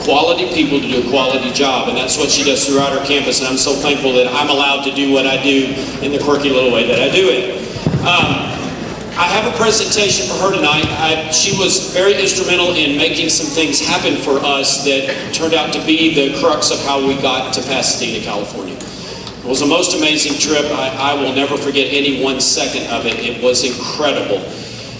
quality people to do a quality job, and that's what she does throughout our campus, and I'm so thankful that I'm allowed to do what I do in the quirky little way that I do it. I have a presentation for her tonight. She was very instrumental in making some things happen for us that turned out to be the crux of how we got to Pasadena, California. It was a most amazing trip. I will never forget any 1 second of it. It was incredible.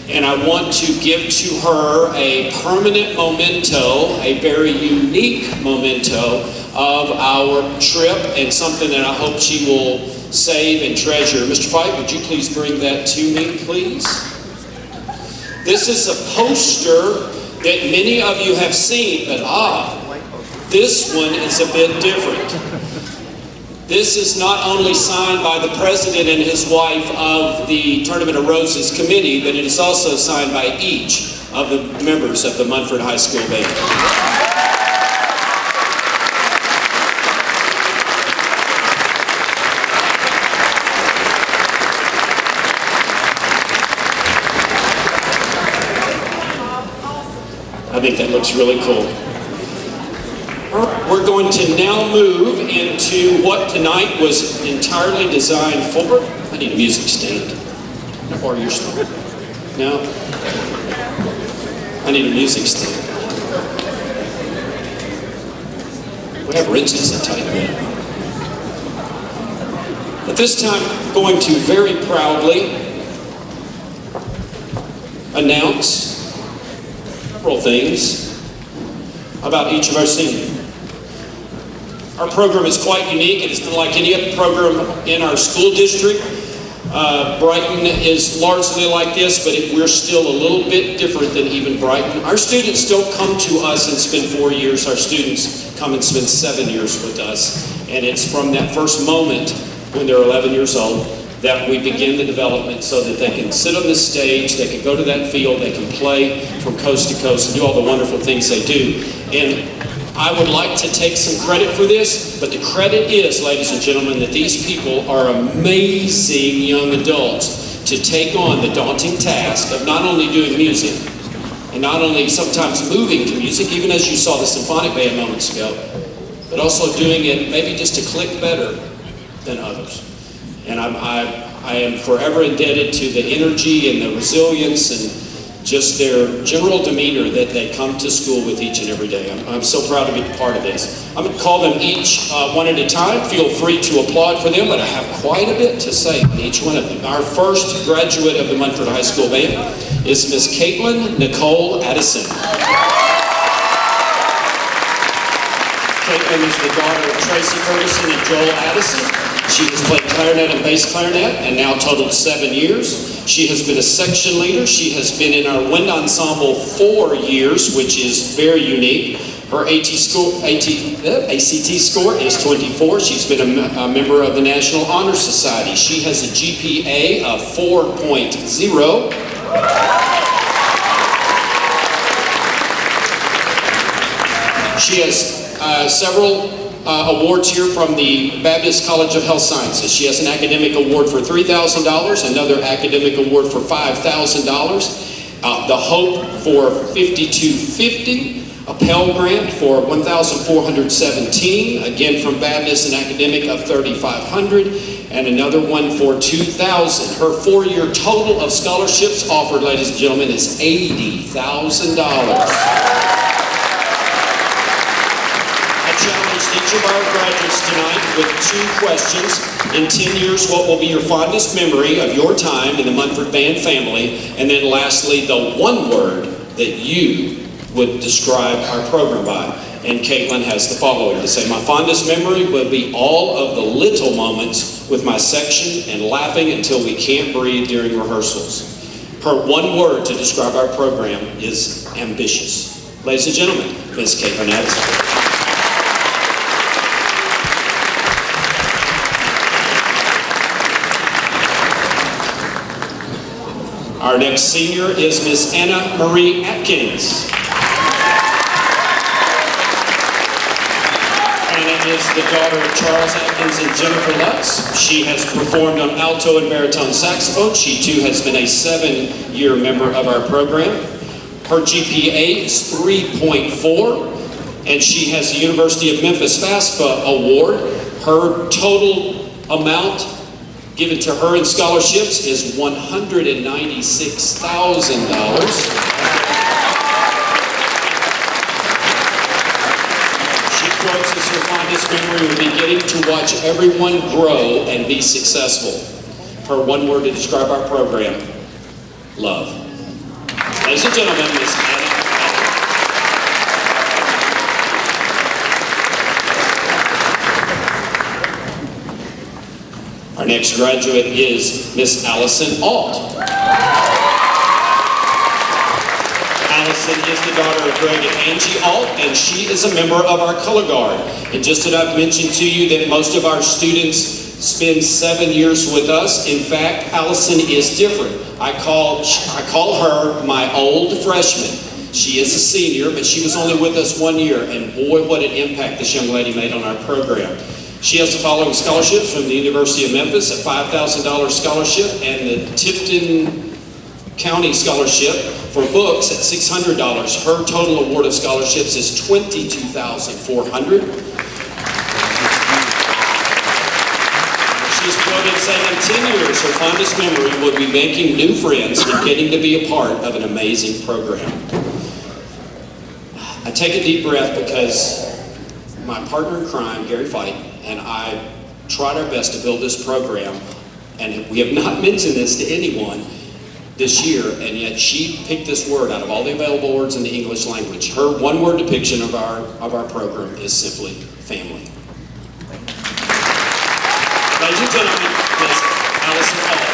And I want to give to her a permanent memento, a very unique memento of our trip, and something that I hope she will save and treasure. Mr. Fight, would you please bring that to me, please? This is a poster that many of you have seen, but this one is a bit different. This is not only signed by the president and his wife of the Tournament of Roses committee, but it is also signed by each of the members of the Munford High School band. I think that looks really cool. We're going to now move into what tonight was entirely designed for. I need a music stand. Or your stand. No? I need a music stand. We have wrenches that tighten it. But this time, I'm going to very proudly announce several things about each of our seniors. Our program is quite unique. It is unlike any other program in our school district. Brighton is largely like this, but we're still a little bit different than even Brighton. Our students don't come to us and spend 4 years. Our students come and spend 7 years with us. And it's from that first moment when they're 11 years old that we begin the development so that they can sit on the stage, they can go to that field, they can play from coast to coast and do all the wonderful things they do. And I would like to take some credit for this, but the credit is, ladies and gentlemen, that these people are amazing young adults to take on the daunting task of not only doing music, and not only sometimes moving to music, even as you saw the symphonic band moments ago, but also doing it maybe just a click better than others. And I am forever indebted to the energy and the resilience and just their general demeanor that they come to school with each and every day. I'm so proud to be part of this. I'm going to call them each one at a time. Feel free to applaud for them, but I have quite a bit to say on each one of them. Our first graduate of the Munford High School Band is Miss Caitlin Nicole Addison. Caitlin is the daughter of Tracy Ferguson and Joel Addison. She has played clarinet and bass clarinet and now totaled 7 years. She has been a section leader. She has been in our wind ensemble 4 years, which is very unique. Her ACT score is 24. She's been a member of the National Honor Society. She has a GPA of 4.0. She has several awards here from the Baptist College of Health Sciences. She has an academic award for $3,000, another academic award for $5,000, the Hope for 5250, a Pell Grant for 1,417, again from Baptist, an academic of 3,500, and another one for 2,000. Her 4-year total of scholarships offered, ladies and gentlemen, is $80,000. Each of our graduates tonight with 2 questions. In 10 years, what will be your fondest memory of your time in the Munford Band family? And then lastly, the one word that you would describe our program by. And Caitlin has the following to say: my fondest memory will be all of the little moments with my section and laughing until we can't breathe during rehearsals. Her one word to describe our program is ambitious. Ladies and gentlemen, Ms. Caitlin Addison. Our next senior is Miss Anna Marie Atkins. Anna is the daughter of Charles Atkins and Jennifer Lutz. She has performed on alto and baritone saxophone. She too has been a 7-year member of our program. Her GPA is 3.4. and she has the University of Memphis FAFSA award. Her total amount given to her in scholarships is $196,000. She quotes as her fondest memory would be getting to watch everyone grow and be successful. Her one word to describe our program: love. Ladies and gentlemen, Ms. Anna. Our next graduate is Miss Allison Alt. Allison is the daughter of Greg and Angie Alt, and she is a member of our color guard. And just as I've mentioned to you that most of our students spend 7 years with us, in fact, Allison is different. I call her my old freshman. She is a senior, but she was only with us 1 year, and boy, what an impact this young lady made on our program. She has the following scholarships from the University of Memphis, a $5,000 scholarship, and the Tipton County Scholarship for books at $600. Her total award of scholarships is $22,400. She's quoted saying in 10 years, her fondest memory would be making new friends and getting to be a part of an amazing program. I take a deep breath because my partner in crime, Gary Fight, and I tried our best to build this program, and we have not mentioned this to anyone this year, and yet she picked this word out of all the available words in the English language. Her one-word depiction of our program is simply family. Ladies and gentlemen, Ms. Allison Hall.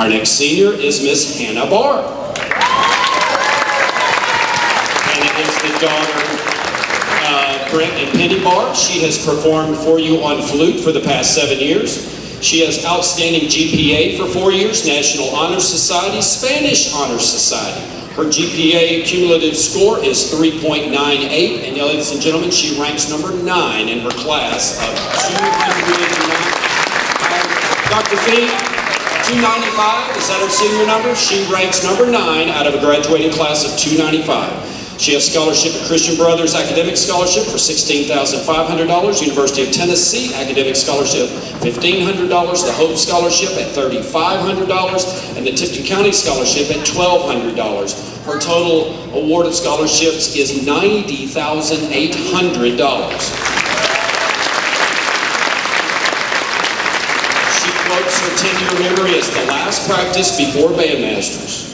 Our next senior is Miss Hannah Barr. Is the daughter of Brent and Penny Barr. She has performed for you on flute for the past 7 years. She has outstanding GPA for 4 years, National Honor Society, Spanish Honor Society. Her GPA cumulative score is 3.98, and ladies and gentlemen, she ranks number 9 in her class of 209. Dr. Fee, 295, is that her senior number? She ranks number 9 out of a graduating class of 295. She has scholarship at Christian Brothers Academic Scholarship for $16,500, University of Tennessee Academic Scholarship $1,500, the Hope Scholarship at $3,500, and the Tipton County Scholarship at $1,200. Her total award of scholarships is $90,800. She quotes her 10-year memory as the last practice before bandmasters.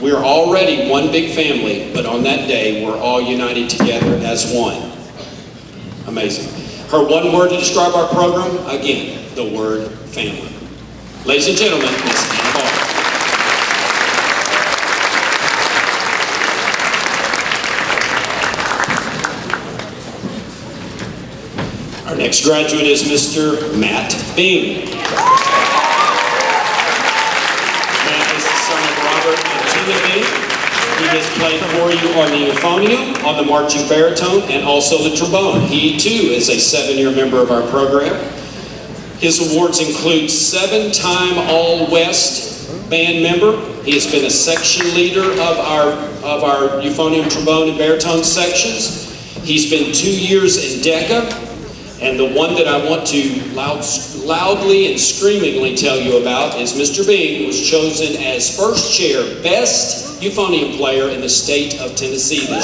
We are already one big family, but on that day, we're all united together as one. Amazing. Her one word to describe our program, again, the word family. Ladies and gentlemen, Ms. Hannah Barr. Our next graduate is Mr. Matt Bing. He has played for you on the euphonium, on the marching baritone, and also the trombone. He too is a 7-year member of our program. His awards include 7-time All-West band member. He has been a section leader of our euphonium, trombone, and baritone sections. He's been 2 years in DECA. And the one that I want to loudly and screamingly tell you about is Mr. Bing was chosen as first chair best euphonium player in the state of Tennessee this year.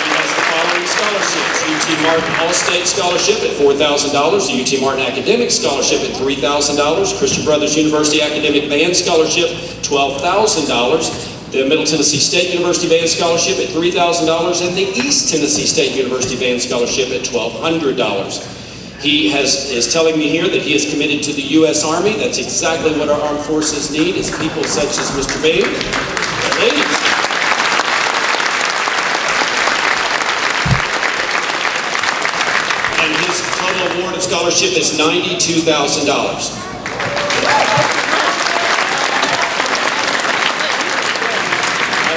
He has the following scholarships: UT Martin All-State Scholarship at $4,000, the UT Martin Academic Scholarship at $3,000, Christian Brothers University Academic Band Scholarship $12,000, the Middle Tennessee State University Band Scholarship at $3,000, and the East Tennessee State University Band Scholarship at $1,200. He is telling me here that he is committed to the U.S. Army. That's exactly what our armed forces need, is people such as Mr. Bing. Ladies. And his total award of scholarship is $92,000.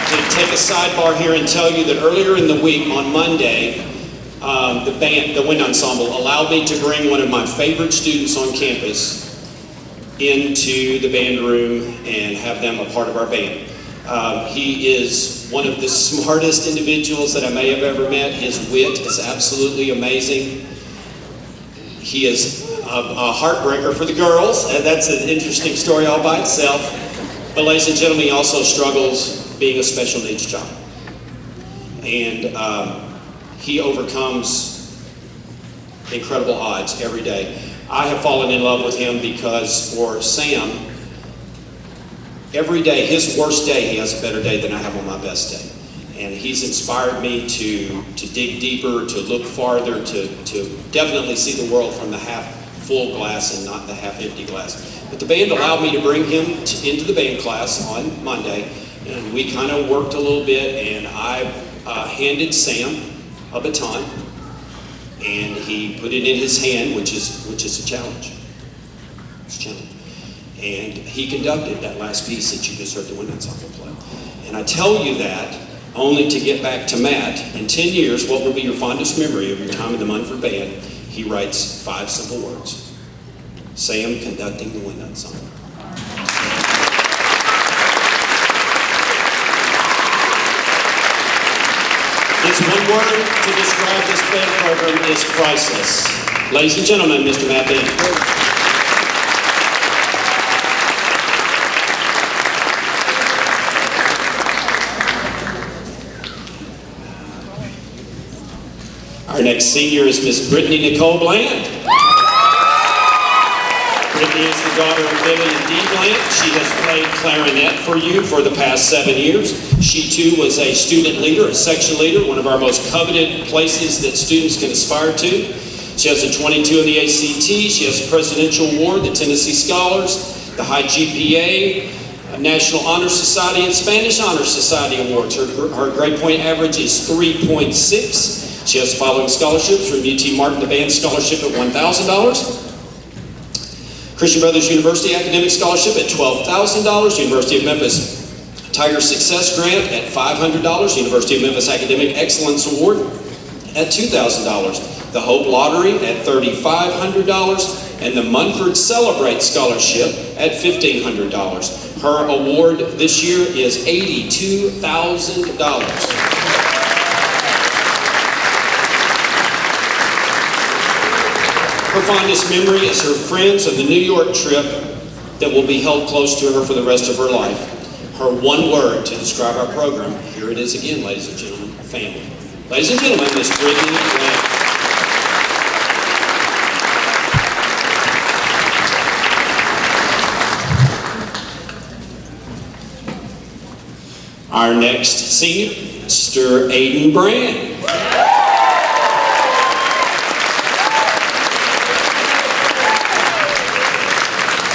To take a sidebar here and tell you that earlier in the week, on Monday, the wind ensemble allowed me to bring one of my favorite students on campus into the band room and have them a part of our band. He is one of the smartest individuals that I may have ever met. His wit is absolutely amazing. He is a heartbreaker for the girls. That's an interesting story all by itself. But ladies and gentlemen, he also struggles being a special needs child. And he overcomes incredible odds every day. I have fallen in love with him because for Sam, every day, his worst day, he has a better day than I have on my best day. And he's inspired me to dig deeper, to look farther, to definitely see the world from the half full glass and not the half empty glass. But the band allowed me to bring him into the band class on Monday, and we kind of worked a little bit, and I handed Sam a baton, and he put it in his hand, which is a challenge. It's a challenge. And he conducted that last piece that you just heard the wind ensemble play. And I tell you that only to get back to Matt. In 10 years, what will be your fondest memory of your time in the Munford Band? He writes 5 simple words. Sam conducting the wind ensemble. This one word to describe this band program is priceless. Ladies and gentlemen, Mr. Matt Band. Our next senior is Miss Brittany Nicole Bland. Brittany is the daughter of Billy and Dee Bland. She has played clarinet for you for the past 7 years. She too was a student leader, a section leader, one of our most coveted places that students can aspire to. She has a 22 in the ACT. She has a Presidential Award, the Tennessee Scholars, the high GPA, National Honor Society, and Spanish Honor Society awards. Her grade point average is 3.6. She has the following scholarships from UT Martin, the band scholarship at $1,000. Christian Brothers University Academic Scholarship at $12,000. University of Memphis Tiger Success Grant at $500. University of Memphis Academic Excellence Award at $2,000. The Hope Lottery at $3,500. And the Munford Celebrate Scholarship at $1,500. Her award this year is $82,000. Her fondest memory is her friends of the New York trip that will be held close to her for the rest of her life. Her one word to describe our program, here it is again, ladies and gentlemen, family. Ladies and gentlemen, Miss Brittany Bland. Our next senior, Mr. Aiden Brand.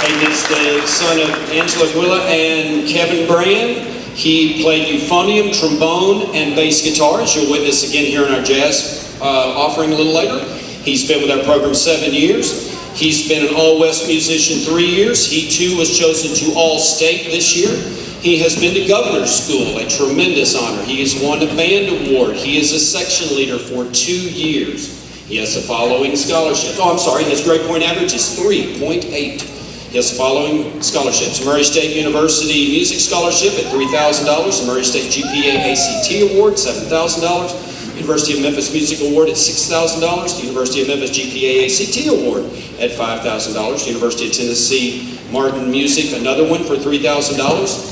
Aiden is the son of Angela Gwilla and Kevin Brand. He played euphonium, trombone, and bass guitar, as you'll witness again here in our jazz offering a little later. He's been with our program 7 years. He's been an All-West musician 3 years. He too was chosen to All-State this year. He has been to Governor's School, a tremendous honor. He has won a band award. He is a section leader for 2 years. He has the following scholarships. His grade point average is 3.8. He has the following scholarships. Murray State University Music Scholarship at $3,000. The Murray State GPA ACT Award, $7,000. University of Memphis Music Award at $6,000. The University of Memphis GPA ACT Award at $5,000. University of Tennessee Martin Music, another one for $3,000.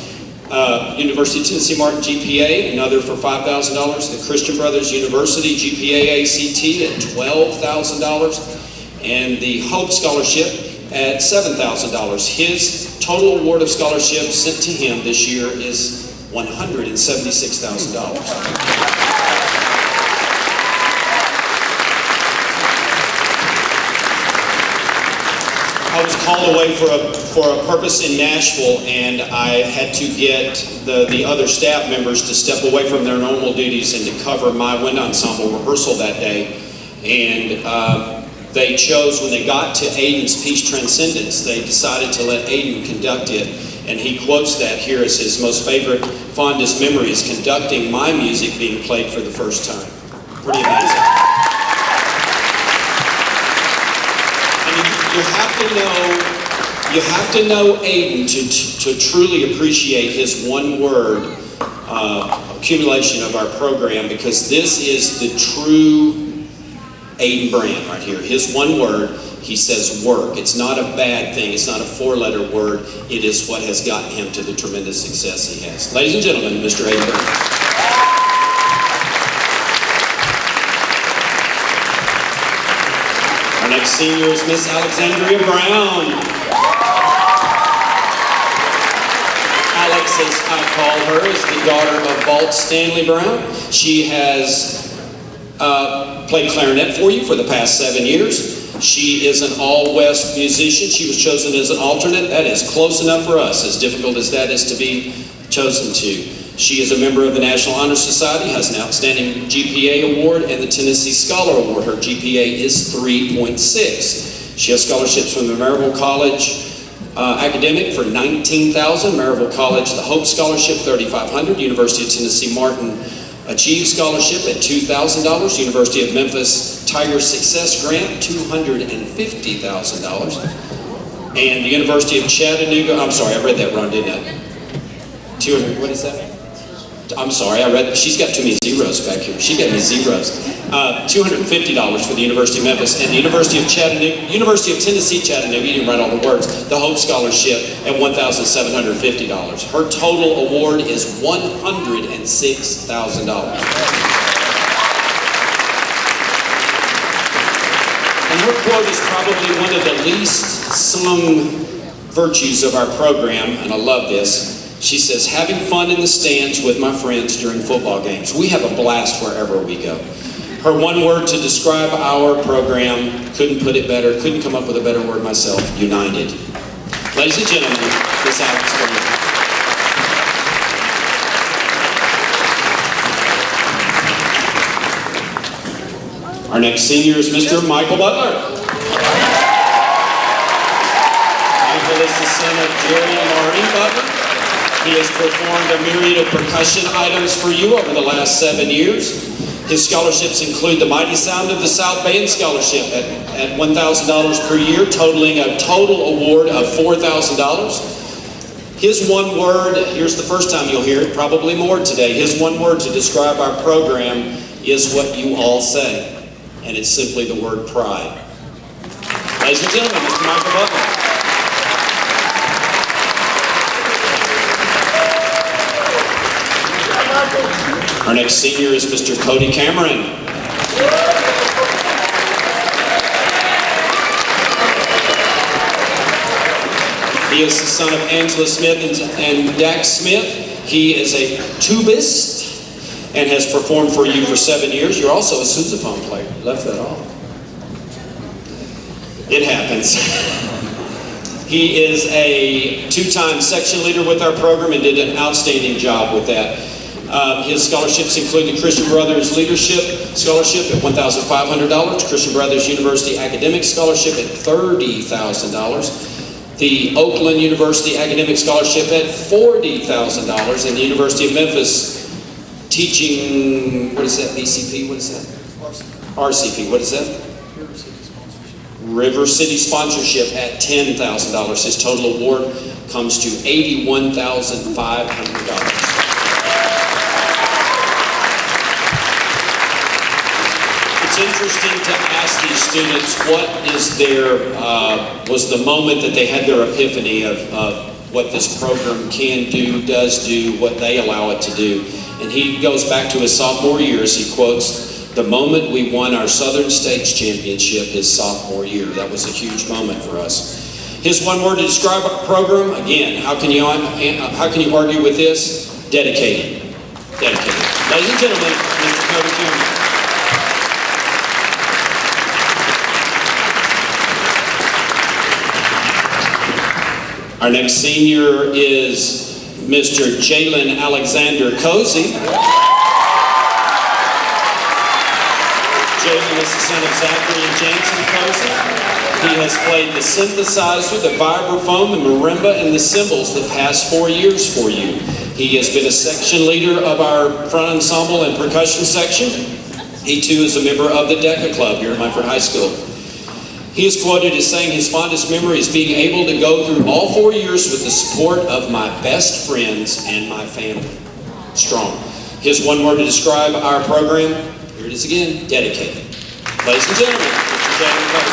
University of Tennessee Martin GPA, another for $5,000. The Christian Brothers University GPA ACT at $12,000. And the Hope Scholarship at $7,000. His total award of scholarships sent to him this year is $176,000. I was called away for a purpose in Nashville, and I had to get the other staff members to step away from their normal duties and to cover my wind ensemble rehearsal that day. And they chose, when they got to Aiden's Peace Transcendence, they decided to let Aiden conduct it. And he quotes that here as his most favorite, fondest memory is conducting my music being played for the first time. Pretty amazing. You have to know Aiden to truly appreciate his one word accumulation of our program, because this is the true Aiden brand right here. His one word, he says work. It's not a bad thing. It's not a four-letter word. It is what has gotten him to the tremendous success he has. Ladies and gentlemen, Mr. Aiden Brand. Our next senior is Miss Alexandria Brown. Alex, as I call her, is the daughter of Walt Stanley Brown. She has played clarinet for you for the past 7 years. She is an all-West musician. She was chosen as an alternate. That is close enough for us, as difficult as that is to be chosen to. She is a member of the National Honor Society, has an outstanding GPA award and the Tennessee Scholar Award. Her GPA is 3.6. She has scholarships from the Maryville College Academic for $19,000, Maryville College the Hope Scholarship $3,500, University of Tennessee Martin Achieve Scholarship at $2,000, University of Memphis Tiger Success Grant $250,000, and the University of Chattanooga. I'm sorry, I read that wrong, didn't I? 200. What is that? I'm sorry, I read. She's got too many zeros back here. She got me zeros. $250 for the University of Memphis, and the University of Chattanooga, University of Tennessee Chattanooga. You didn't write all the words. The Hope Scholarship at $1,750. Her total award is $106,000. And her quote is probably one of the least sung virtues of our program, and I love this. She says, having fun in the stands with my friends during football games. We have a blast wherever we go. Her one word to describe our program, couldn't put it better, couldn't come up with a better word myself, united. Ladies and gentlemen, Miss Alex Brown. Our next senior is Mr. Michael Butler. Michael is the son of Jerry and Maureen Butler. He has performed a myriad of percussion items for you over the last 7 years. His scholarships include the Mighty Sound of the South Band Scholarship at $1,000 per year, totaling a total award of $4,000. His one word, here's the first time you'll hear it, probably more today. His one word to describe our program is what you all say, and it's simply the word pride. Ladies and gentlemen, Mr. Michael Butler. Our next senior is Mr. Cody Cameron. He is the son of Angela Smith and Dax Smith. He is a tubist and has performed for you for 7 years. You're also a sousaphone player. You left that off. It happens. He is a two-time section leader with our program and did an outstanding job with that. His scholarships include the Christian Brothers Leadership Scholarship at $1,500, Christian Brothers University Academic Scholarship at $30,000, the Oakland University Academic Scholarship at $40,000, and the University of Memphis Teaching, what is that, BCP, what is that? RCP, what is that? River City Sponsorship at $10,000. His total award comes to $81,500. It's interesting to ask these students what is was the moment that they had their epiphany of what this program can do, does do, what they allow it to do. And he goes back to his sophomore year as he quotes, the moment we won our Southern States Championship his sophomore year. That was a huge moment for us. His one word to describe our program, again, how can you argue with this? Dedicated. Dedicated. Ladies and gentlemen, Mr. Cody Cameron. Our next senior is Mr. Jalen Alexander Cozy. Jalen is the son of Zachary and Jansen Cozy. He has played the synthesizer, the vibraphone, the marimba, and the cymbals the past 4 years for you. He has been a section leader of our front ensemble and percussion section. He too is a member of the DECA Club here at Munford High School. He is quoted as saying his fondest memory is being able to go through all 4 years with the support of my best friends and my family. Strong. His one word to describe our program, here it is again, dedicated. Ladies and gentlemen, Mr. Jalen Cody.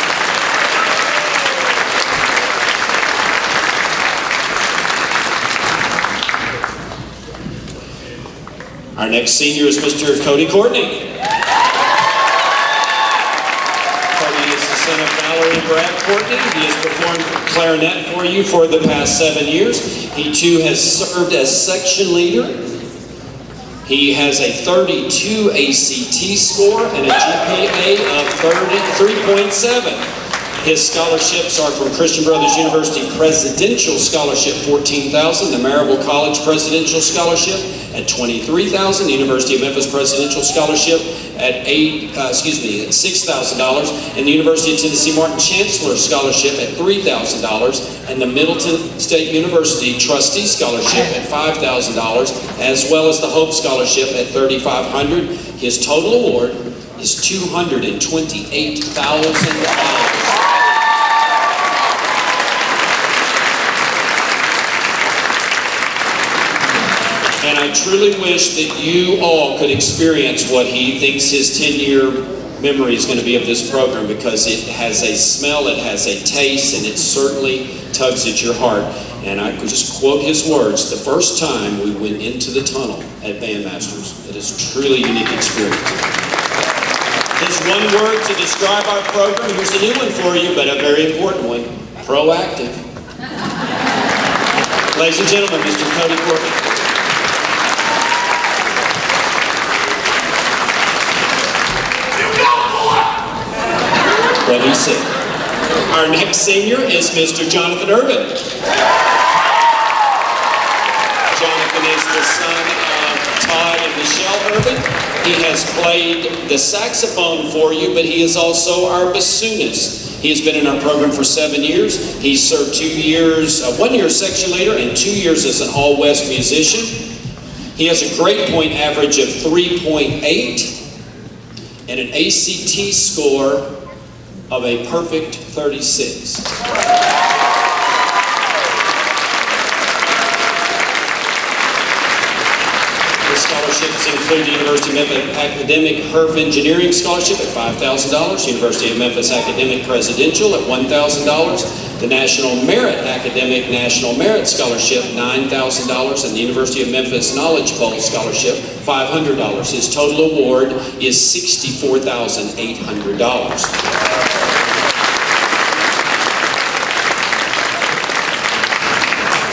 Our next senior is Mr. Cody Courtney. Cody is the son of Valerie and Brad Courtney. He has performed clarinet for you for the past 7 years. He too has served as section leader. He has a 32 ACT score and a GPA of 3.7. His scholarships are from Christian Brothers University Presidential Scholarship, $14,000, the Marable College Presidential Scholarship at $23,000, the University of Memphis Presidential Scholarship at $6,000, and the University of Tennessee Martin Chancellor Scholarship at $3,000, and the Middleton State University Trustee Scholarship at $5,000, as well as the Hope Scholarship at $3,500. His total award is $228,000. And I truly wish that you all could experience what he thinks his 10-year memory is going to be of this program, because it has a smell, it has a taste, and it certainly tugs at your heart. And I could just quote his words, the first time we went into the tunnel at Bandmasters. It is truly a unique experience. His one word to describe our program, here's a new one for you, but a very important one, proactive. Ladies and gentlemen, Mr. Cody Courtney. What he said. Our next senior is Mr. Jonathan Irvin. Jonathan is the son of Todd and Michelle Irvin. He has played the saxophone for you, but he is also our bassoonist. He has been in our program for 7 years. He served 2 years, 1 year as section leader and 2 years as an all-West musician. He has a grade point average of 3.8 and an ACT score of a perfect 36. His scholarships include the University of Memphis Academic HERF Engineering Scholarship at $5,000, University of Memphis Academic Presidential at $1,000, the National Merit Academic National Merit Scholarship $9,000, and the University of Memphis Knowledge Bowl Scholarship $500. His total award is $64,800.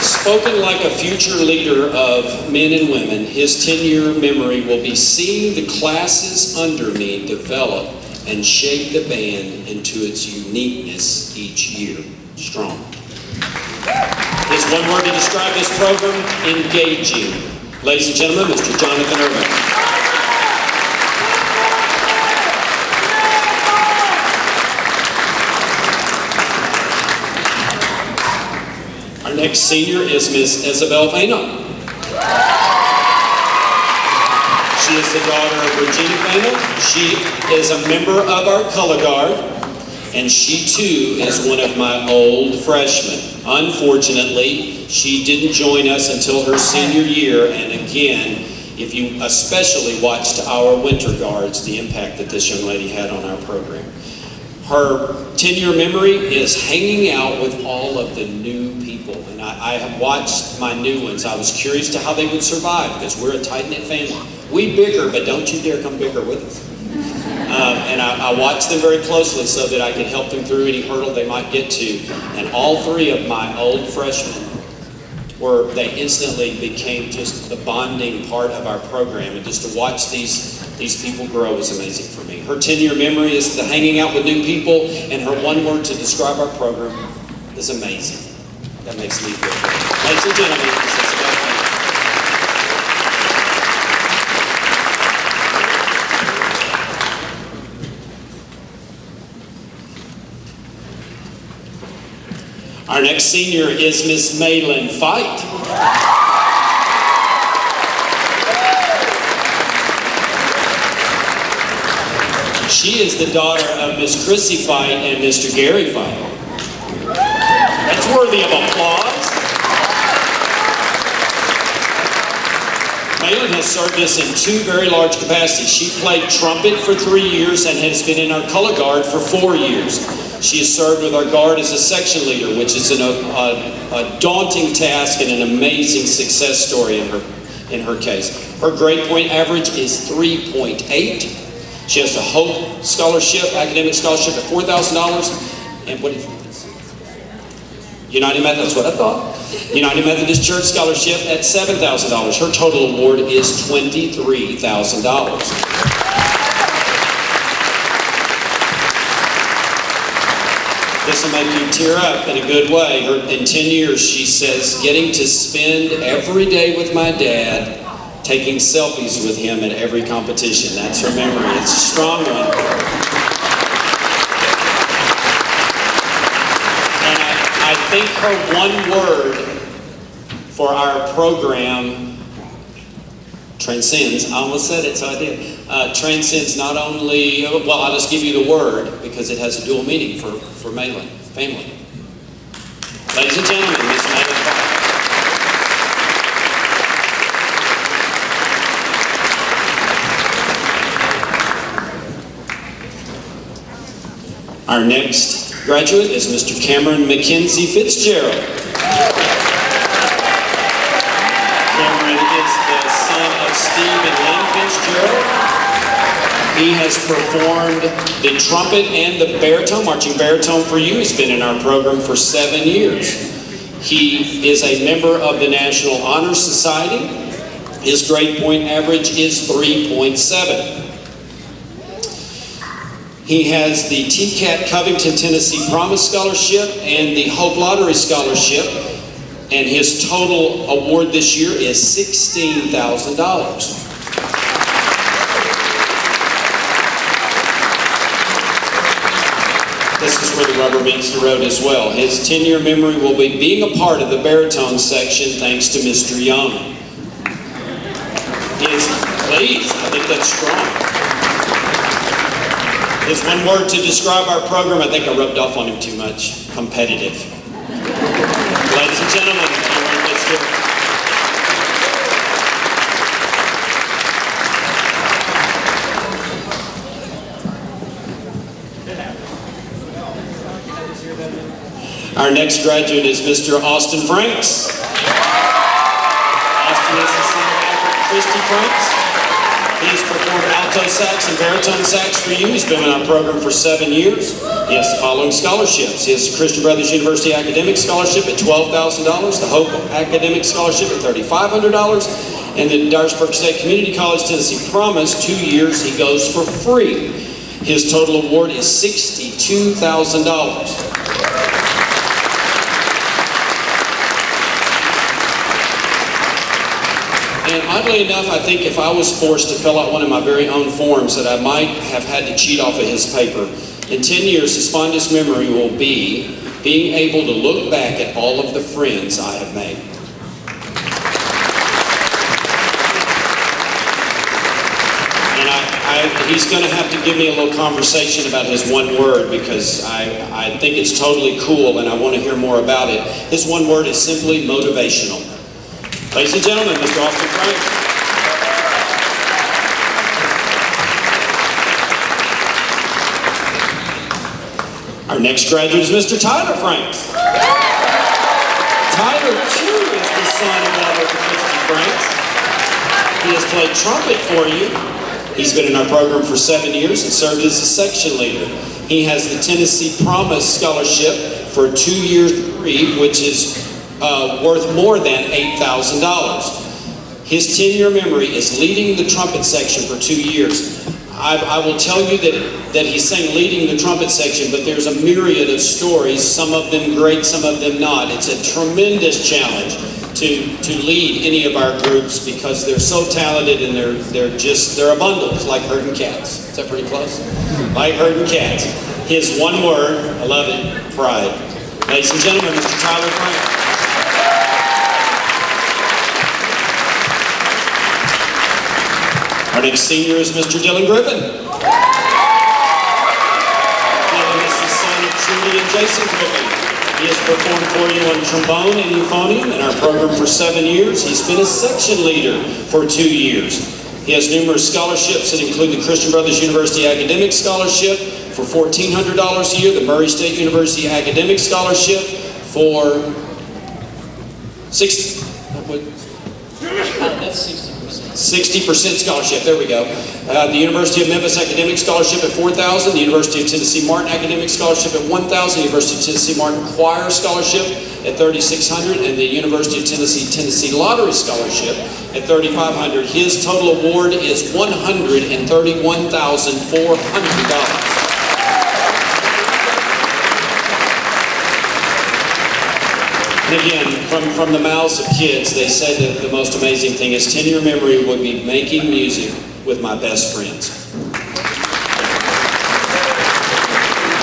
Spoken like a future leader of men and women, his 10-year memory will be seeing the classes under me develop and shape the band into its uniqueness each year. Strong. His one word to describe this program, engaging. Ladies and gentlemen, Mr. Jonathan Irvin. Next senior is Miss Isabel Faino. She is the daughter of Regina Faino. She is a member of our color guard, and she too is one of my old freshmen. Unfortunately, she didn't join us until her senior year, and again, if you especially watched our winter guards, the impact that this young lady had on our program. Her 10-year memory is hanging out with all of the new people. And I have watched my new ones. I was curious to how they would survive, because we're a tight-knit family. We bicker, but don't you dare come bicker with us. And I watched them very closely so that I could help them through any hurdle they might get to. And all three of my old freshmen they instantly became just the bonding part of our program. And just to watch these people grow is amazing for me. Her 10-year memory is the hanging out with new people, and her one word to describe our program is amazing. That makes me feel good. Ladies and gentlemen, this is Isabel Faino. Our next senior is Miss Maylin Fight. She is the daughter of Miss Chrissy Fight and Mr. Gary Fight. That's worthy of applause. Malin has served us in two very large capacities. She played trumpet for 3 years and has been in our color guard for 4 years. She has served with our guard as a section leader, which is a daunting task and an amazing success story in her case. Her grade point average is 3.8. She has a Hope Scholarship, academic scholarship at $4,000. And what is it? United Methodist, that's what I thought. United Methodist Church Scholarship at $7,000. Her total award is $23,000. This will make you tear up in a good way. In 10 years, she says, getting to spend every day with my dad, taking selfies with him at every competition. That's her memory. It's a strong one. And I think her one word for our program transcends. I almost said it, so I did. Transcends not only, well, I'll just give you the word because it has a dual meaning for Malin, family. Ladies and gentlemen, Miss Malin Fight. Our next graduate is Mr. Cameron McKenzie Fitzgerald. Cameron is the son of Steve and Lynn Fitzgerald. He has performed the trumpet and the baritone, marching baritone for you. He's been in our program for 7 years. He is a member of the National Honor Society. His grade point average is 3.7. He has the TCAT Covington, Tennessee Promise Scholarship and the Hope Lottery Scholarship, and his total award this year is $16,000. This is where the rubber meets the road as well. His 10-year memory will be being a part of the baritone section thanks to Mr. Young. Please, I think that's strong. There's one word to describe our program. I think I rubbed off on him too much. Competitive. Ladies and gentlemen, let's do it. Our next graduate is Mr. Austin Franks. Austin is the son of Alfred Christy Franks. He's performed alto sax and baritone sax for you. He's been in our program for 7 years. He has the following scholarships. He has the Christian Brothers University Academic Scholarship at $12,000, the Hope Academic Scholarship at $3,500, and the Dyersburg State Community College Tennessee Promise, 2 years he goes for free. His total award is $62,000. And oddly enough, I think if I was forced to fill out one of my very own forms that I might have had to cheat off of his paper. In 10 years, his fondest memory will be being able to look back at all of the friends I have made. And he's going to have to give me a little conversation about his one word because I think it's totally cool and I want to hear more about it. His one word is simply motivational. Ladies and gentlemen, Mr. Austin Franks. Our next graduate is Mr. Tyler Franks. Tyler, too, is the son of Albert Christy Franks. He has played trumpet for you. He's been in our program for 7 years and served as a section leader. He has the Tennessee Promise Scholarship for a 2-year degree, which is worth more than $8,000. His 10-year memory is leading the trumpet section for 2 years. I will tell you that he's saying leading the trumpet section, but there's a myriad of stories, some of them great, some of them not. It's a tremendous challenge to lead any of our groups because they're so talented and they're a bundle. It's like herding cats. Is that pretty close? Like herding cats. His one word, I love it, pride. Ladies and gentlemen, Mr. Tyler Franks. Our next senior is Mr. Dylan Griffin. Judy and Jason Griffin. He has performed for you on trombone and euphonium in our program for 7 years. He's been a section leader for 2 years. He has numerous scholarships that include the Christian Brothers University Academic Scholarship for $1,400 a year, the Murray State University Academic Scholarship for That's 60%. 60% scholarship, there we go. The University of Memphis Academic Scholarship at $4,000, the University of Tennessee Martin Academic Scholarship at $1,000, University of Tennessee Martin Choir Scholarship at $3,600, and the University of Tennessee Lottery Scholarship at $3,500. His total award is $131,400. And again, from the mouths of kids, they say that the most amazing thing is 10-year memory would be making music with my best friends.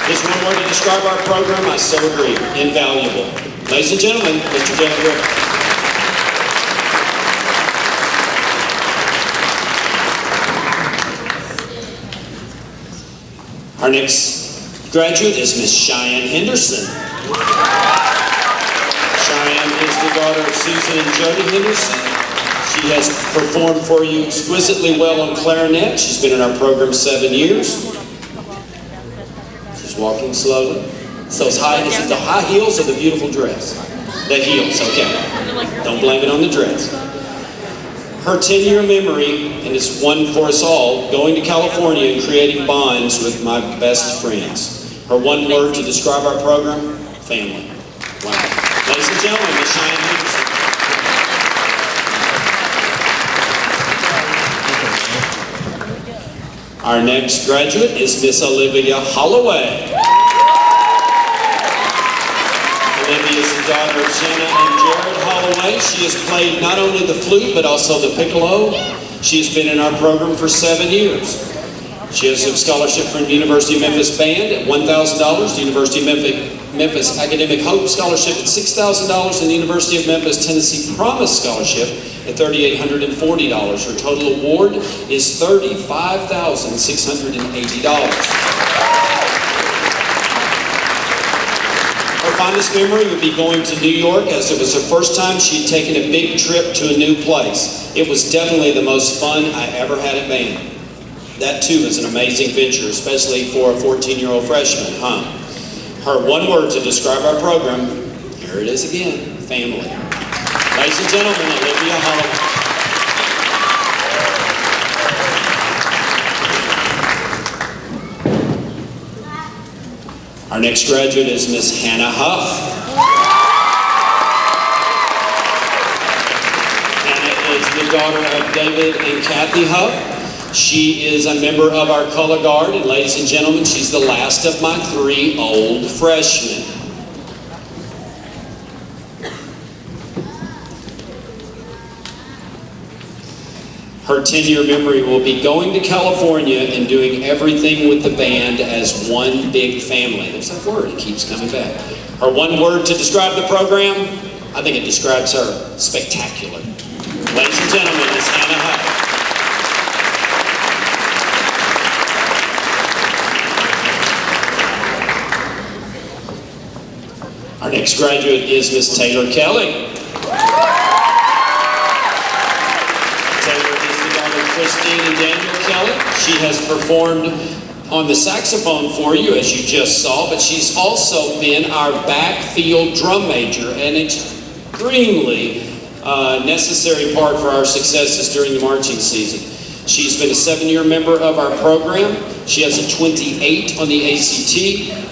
Just one word to describe our program, I so agree, invaluable. Ladies and gentlemen, Mr. Jeff Griffin. Our next graduate is Miss Cheyenne Henderson. Cheyenne is the daughter of Susan and Jody Henderson. She has performed for you exquisitely well on clarinet. She's been in our program 7 years. She's walking slowly. So is it the high heels or the beautiful dress? The heels, okay. Don't blame it on the dress. Her 10-year memory, and it's one for us all, going to California and creating bonds with my best friends. Her one word to describe our program, family. Wow. Ladies and gentlemen, Miss Cheyenne Henderson. Our next graduate is Miss Olivia Holloway. Olivia is the daughter of Jenna and Jared Holloway. She has played not only the flute, but also the piccolo. She has been in our program for 7 years. She has a scholarship from the University of Memphis Band at $1,000, the University of Memphis Academic Hope Scholarship at $6,000, and the University of Memphis Tennessee Promise Scholarship at $3,840. Her total award is $35,680. Her fondest memory would be going to New York, as it was her first time she had taken a big trip to a new place. It was definitely the most fun I ever had at band. That too is an amazing venture, especially for a 14-year-old freshman, huh? Her one word to describe our program, here it is again, family. Ladies and gentlemen, Olivia Holloway. Our next graduate is Miss Hannah Huff. Hannah is the daughter of David and Kathy Huff. She is a member of our color guard, and ladies and gentlemen, she's the last of my 3 old freshmen. Her 10-year memory will be going to California and doing everything with the band as one big family. There's that word, it keeps coming back. Her one word to describe the program, I think it describes her, spectacular. Ladies and gentlemen, Miss Hannah Huff. Our next graduate is Miss Taylor Kelly. Taylor is the daughter of Christine and Daniel Kelly. She has performed on the saxophone for you, as you just saw, but she's also been our backfield drum major, an extremely necessary part for our successes during the marching season. She's been a 7-year member of our program. She has a 28 on the ACT,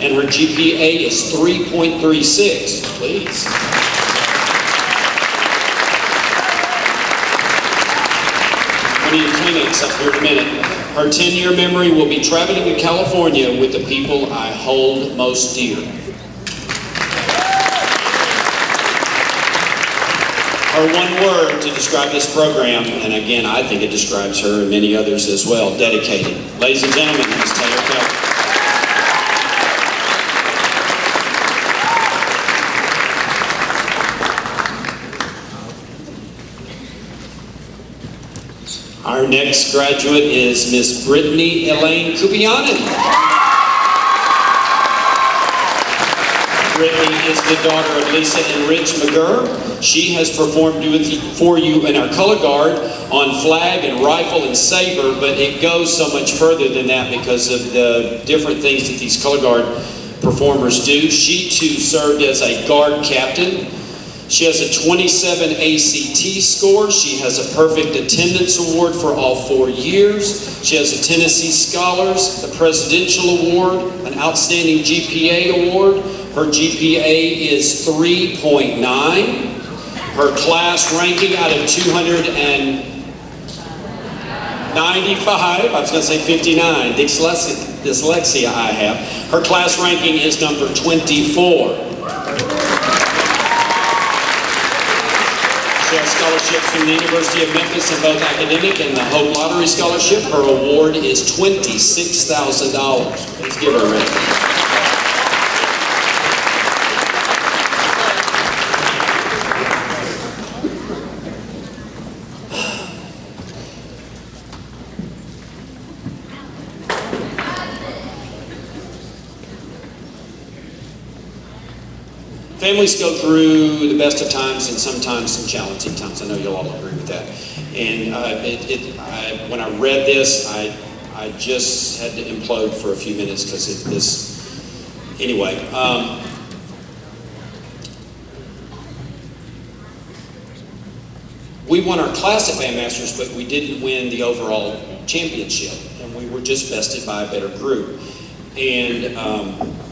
and her GPA is 3.36. Please. One of your Kleenex up here in a minute. Her 10-year memory will be traveling to California with the people I hold most dear. Her one word to describe this program, and again, I think it describes her and many others as well, dedicated. Ladies and gentlemen, Ms. Taylor Kelly. Our next graduate is Miss Brittany Elaine Kupianen. Brittany is the daughter of Lisa and Rich McGurr. She has performed for you in our color guard on flag and rifle and saber, but it goes so much further than that because of the different things that these color guard performers do. She too served as a guard captain. She has a 27 ACT score. She has a perfect attendance award for all 4 years. She has a Tennessee Scholars, the Presidential Award, an Outstanding GPA award. Her GPA is 3.9. Her class ranking out of 295, I was going to say 59, dyslexia I have. Her class ranking is number 24. She has scholarships from the University of Memphis in both academic and the Hope Lottery Scholarship. Her award is $26,000. Please give her a round. Families go through the best of times and sometimes some challenging times. I know you'll all agree with that. And when I read this, I just had to implode for a few minutes because anyway. We won our class at Bandmasters, but we didn't win the overall championship. And we were just bested by a better group. And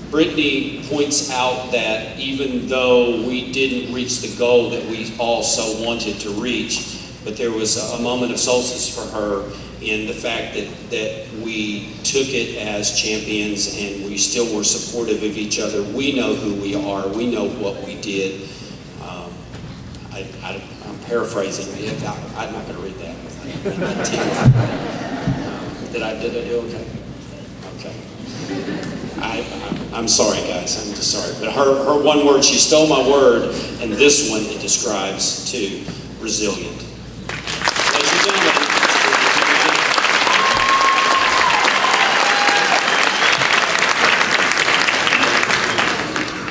Brittany points out that even though we didn't reach the goal that we all so wanted to reach, but there was a moment of solstice for her in the fact that we took it as champions and we still were supportive of each other. We know who we are. We know what we did. I'm paraphrasing. I'm not going to read that. Did I do okay? Okay. I'm sorry, guys. I'm just sorry. But her one word, she stole my word, and this one it describes too: resilient. Ladies and gentlemen.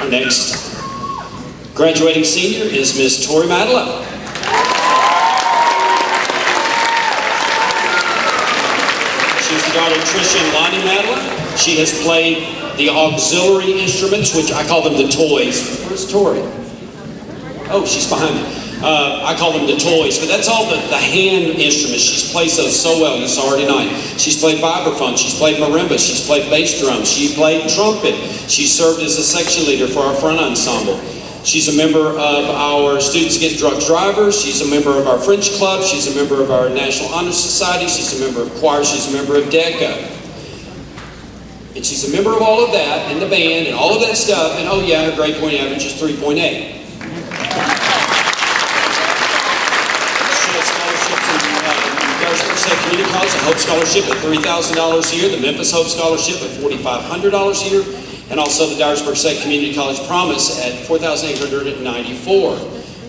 Our next graduating senior is Miss Tori Madela. She's the daughter of Tricia and Lonnie Madela. She has played the auxiliary instruments, which I call them the toys. Where's Tori? Oh, she's behind me. I call them the toys, but that's all the hand instruments. She's played those so well. You saw her tonight. She's played vibraphone. She's played marimba. She's played bass drum. She played trumpet. She served as a section leader for our front ensemble. She's a member of our Students Against Drug Drivers. She's a member of our French Club. She's a member of our National Honor Society. She's a member of choir. She's a member of DECA. And she's a member of all of that, and the band, and all of that stuff, and oh yeah, her grade point average is 3.8. She has scholarships from Dyersburg State Community College, a Hope Scholarship at $3,000 a year, the Memphis Hope Scholarship at $4,500 a year, and also the Dyersburg State Community College Promise at $4,894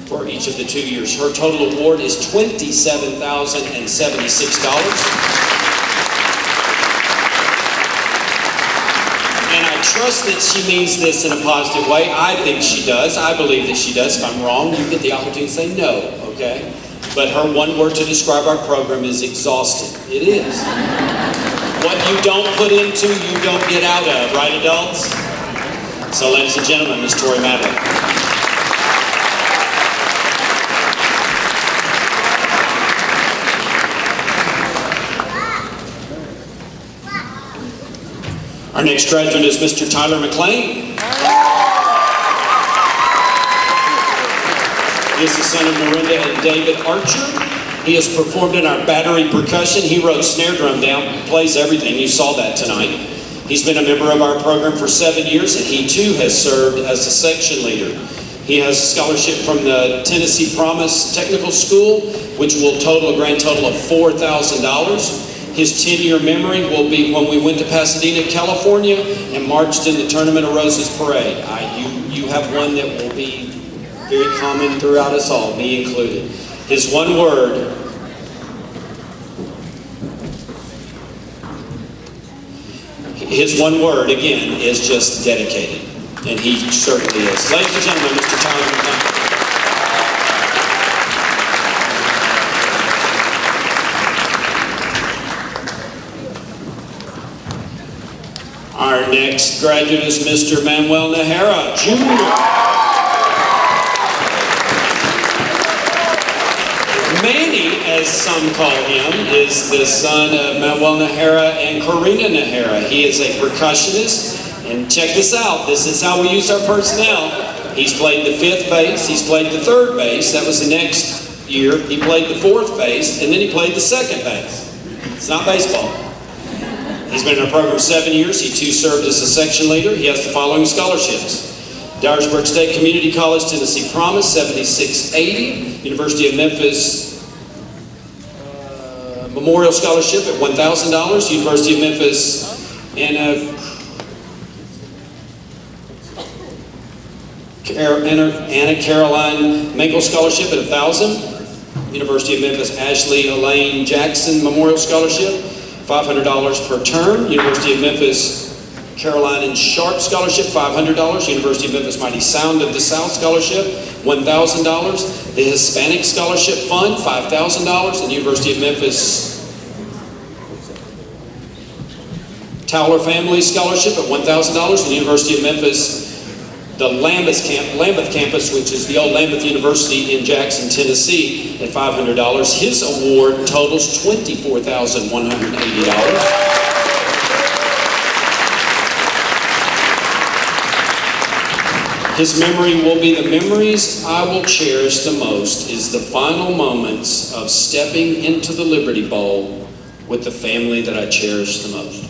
for each of the 2 years. Her total award is $27,076. Trust that she means this in a positive way. I think she does. I believe that she does. If I'm wrong, you get the opportunity to say no, okay? But her one word to describe our program is exhausted. It is. What you don't put into, you don't get out of, right, adults? So, ladies and gentlemen, Miss Tori Madela. Our next graduate is Mr. Tyler McLean. He is the son of Miranda and David Archer. He has performed in our battery percussion. He wrote snare drum down, plays everything. You saw that tonight. He's been a member of our program for 7 years, and he too has served as a section leader. He has a scholarship from the Tennessee Promise Technical School, which will total a grand total of $4,000. His 10-year memory will be when we went to Pasadena, California, and marched in the Tournament of Roses parade. You have one that will be very common throughout us all, me included. His one word, again, is just dedicated. And he certainly is. Ladies and gentlemen, Mr. Tyler McClellan. Our next graduate is Mr. Manuel Najera, Jr. Manny, as some call him, is the son of Manuel Najera and Corina Najera. He is a percussionist, and check this out. This is how we use our personnel. He's played the 5th bass, he's played the 3rd bass, that was the next year. He played the 4th bass, and then he played the 2nd bass. It's not baseball. He's been in our program 7 years. He too served as a section leader. He has the following scholarships: Dyersburg State Community College, Tennessee Promise, 7680. University of Memphis Memorial Scholarship at $1,000. University of Memphis Anna Caroline Mangle Scholarship at $1,000. University of Memphis Ashley Elaine Jackson Memorial Scholarship, $500 per term. University of Memphis Caroline and Sharp Scholarship, $500. University of Memphis Mighty Sound of the South Scholarship, $1,000. The Hispanic Scholarship Fund, $5,000. And University of Memphis Towler Family Scholarship at $1,000. And University of Memphis the Lambeth campus, which is the old Lambeth University in Jackson, Tennessee, at $500. His award totals $24,180. His memory will be: the memories I will cherish the most is the final moments of stepping into the Liberty Bowl with the family that I cherish the most.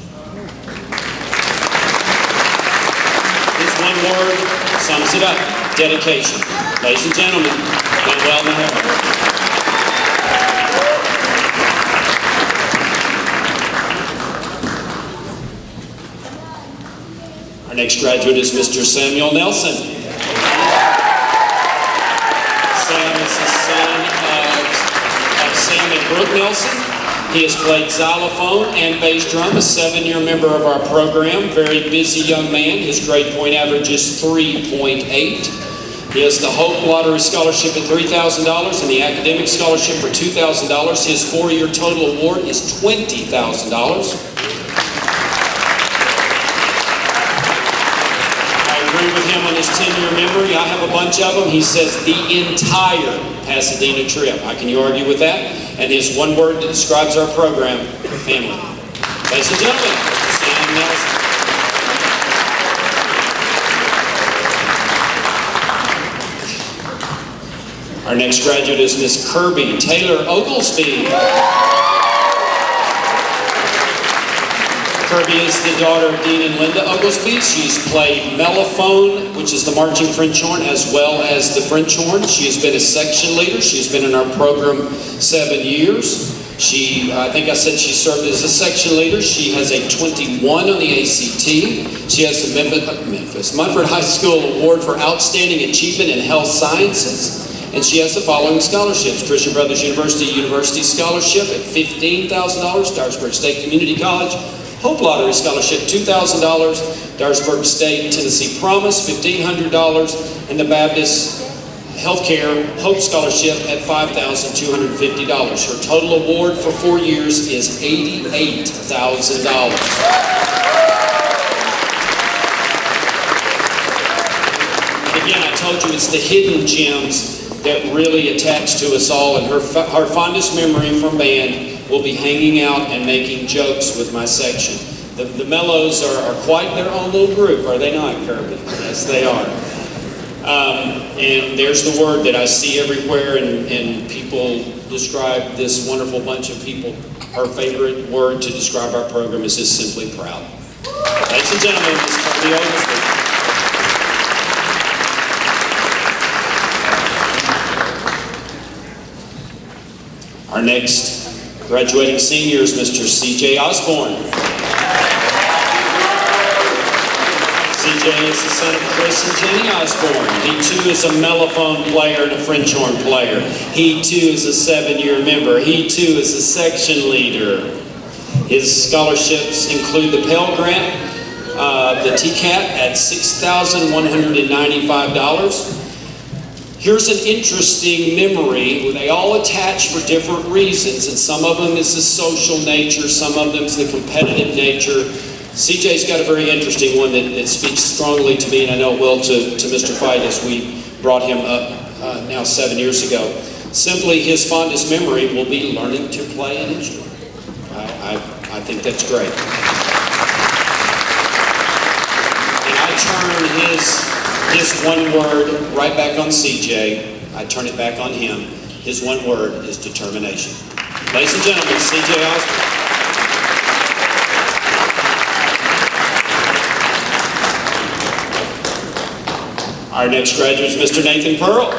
His one word sums it up: dedication. Ladies and gentlemen, Manuel Najera. Our next graduate is Mr. Samuel Nelson. Sam is the son of Sam and Brooke Nelson. He has played xylophone and bass drum, a 7-year member of our program. Very busy young man. His grade point average is 3.8. He has the Hope Lottery Scholarship at $3,000 and the Academic Scholarship for $2,000. His 4-year total award is $20,000. Agree with him on his 10-year memory. I have a bunch of them. He says the entire Pasadena trip. How can you argue with that? And his one word that describes our program: family. Ladies and gentlemen, Sam Nelson. Our next graduate is Miss Kirby Taylor Oglesby. Kirby is the daughter of Dean and Linda Oglesby. She's played mellophone, which is the marching French horn, as well as the French horn. She has been a section leader. She's been in our program 7 years. I think I said she served as a section leader. She has a 21 on the ACT. She has the Munford High School Award for Outstanding Achievement in Health Sciences. And she has the following scholarships: Christian Brothers University Scholarship at $15,000. Dyersburg State Community College Hope Lottery Scholarship, $2,000. Dyersburg State Tennessee Promise, $1,500. And the Baptist Healthcare Hope Scholarship at $5,250. Her total award for 4 years is $88,000. Again, I told you it's the hidden gems that really attach to us all, and her fondest memory from band will be hanging out and making jokes with my section. The Mellows are quite their own little group, are they not, Kirby? Yes, they are. And there's the word that I see everywhere, and people describe this wonderful bunch of people. Her favorite word to describe our program is just simply proud. Ladies and gentlemen, Ms. Kirby Oglesby. Our next graduating senior is Mr. C.J. Osborne. C.J. is the son of Chris and Jenny Osborne. He too is a mellophone player and a French horn player. He too is a 7-year member. He too is a section leader. His scholarships include the Pell Grant, the TCAT at $6,195. Here's an interesting memory. They all attach for different reasons, and some of them is the social nature, some of them is the competitive nature. CJ's got a very interesting one that speaks strongly to me, and I know it will to Mr. Fight as we brought him up now 7 years ago. Simply, his fondest memory will be learning to play an instrument. I think that's great. And I turn his one word right back on CJ. I turn it back on him. His one word is determination. Ladies and gentlemen, CJ Osborne. Our next graduate is Mr. Nathan Pearl.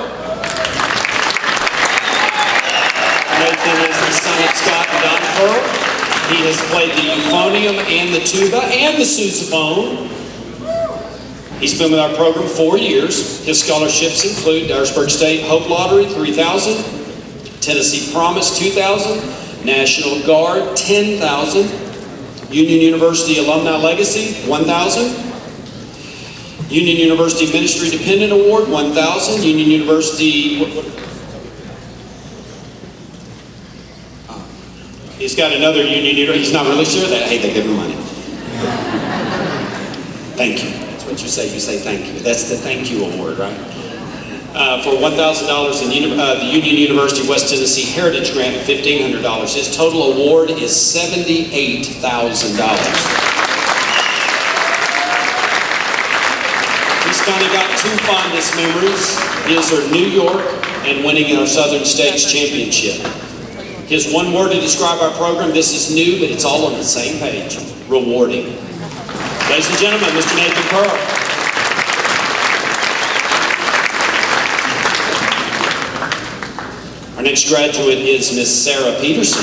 Nathan is the son of Scott and Don Pearl. He has played the euphonium and the tuba and the sousaphone. He's been with our program 4 years. His scholarships include Dyersburg State Hope Lottery, $3,000, Tennessee Promise, $2,000, National Guard, $10,000, Union University Alumni Legacy, $1,000, Union University Ministry Dependent Award, $1,000, Union University... He's got another Union University, he's not really sure that. Hey, they give him money. Thank you. What you say thank you. That's the thank you award, right? For $1,000 in the Union University West Tennessee Heritage Grant of $1,500. His total award is $78,000. He's kind of got two fondest memories. His are New York and winning our Southern States Championship. His one word to describe our program, this is new, but it's all on the same page, rewarding. Ladies and gentlemen, Mr. Nathan Pearl. Our next graduate is Miss Sarah Peterson.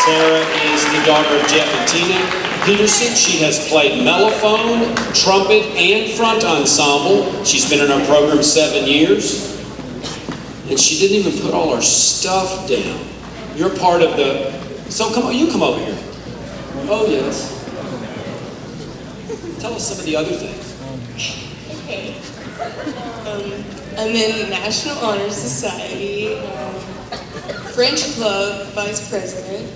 Sarah is the daughter of Jeff and Tina Peterson. She has played mellophone, trumpet, and front ensemble. She's been in our program 7 years. And she didn't even put all her stuff down. You're part of the... So come on, you come over here. Oh, yes. Tell us some of the other things. Okay. I'm in the National Honor Society, French Club Vice President,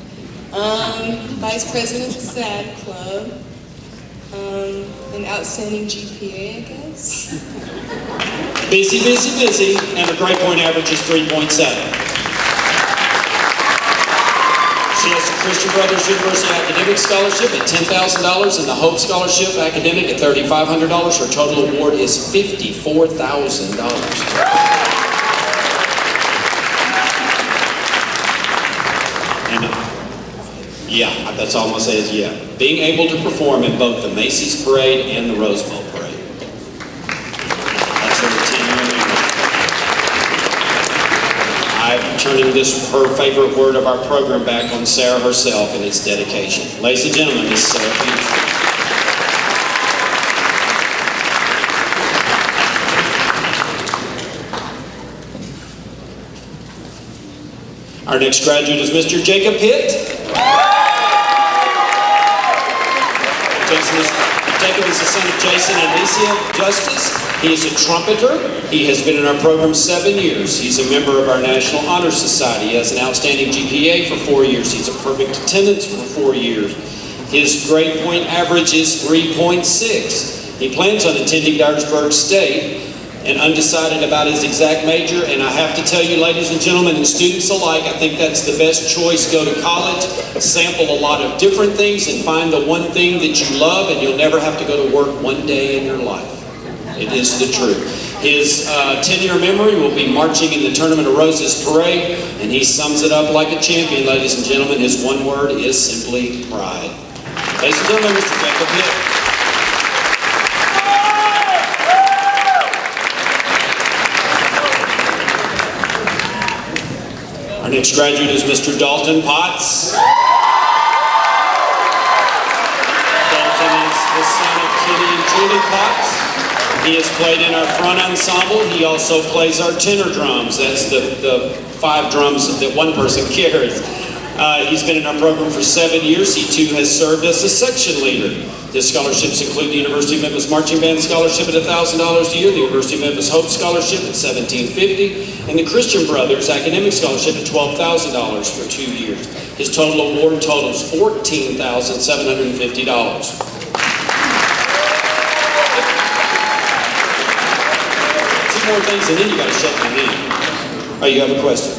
Vice President of the SAD Club, an outstanding GPA, I guess. Busy, busy, busy, and her grade point average is 3.7. She has the Christian Brothers University Academic Scholarship at $10,000 and the Hope Scholarship Academic at $3,500. Her total award is $54,000. And yeah, that's all I'm going to say is yeah. Being able to perform in both the Macy's Parade and the Rose Bowl Parade. That's her 10-year memory. I'm turning her favorite word of our program back on Sarah herself, and it's dedication. Ladies and gentlemen, Miss Sarah Peterson. Our next graduate is Mr. Jacob Pitt. Jacob is the son of Jason and Alicia Justice. He is a trumpeter. He has been in our program 7 years. He's a member of our National Honor Society. He has an outstanding GPA for 4 years. He's a perfect attendance for 4 years. His grade point average is 3.6. He plans on attending Dyersburg State and undecided about his exact major. And I have to tell you, ladies and gentlemen, and students alike, I think that's the best choice. Go to college, sample a lot of different things, and find the one thing that you love, and you'll never have to go to work one day in your life. It is the truth. His 10-year memory will be marching in the Tournament of Roses Parade, and he sums it up like a champion, ladies and gentlemen. His one word is simply pride. Ladies and gentlemen, Mr. Jacob Pitt. Our next graduate is Mr. Dalton Potts. Dalton is the son of Kenny and Julie Potts. He has played in our front ensemble. He also plays our tenor drums. That's the 5 drums that one person carries. He's been in our program for 7 years. He too has served as a section leader. His scholarships include the University of Memphis Marching Band Scholarship at $1,000 a year, the University of Memphis Hope Scholarship at $1,750, and the Christian Brothers Academic Scholarship at $12,000 for 2 years. His total award totals $14,750. Two more things and then you got to shake my hand. Oh, you have a question?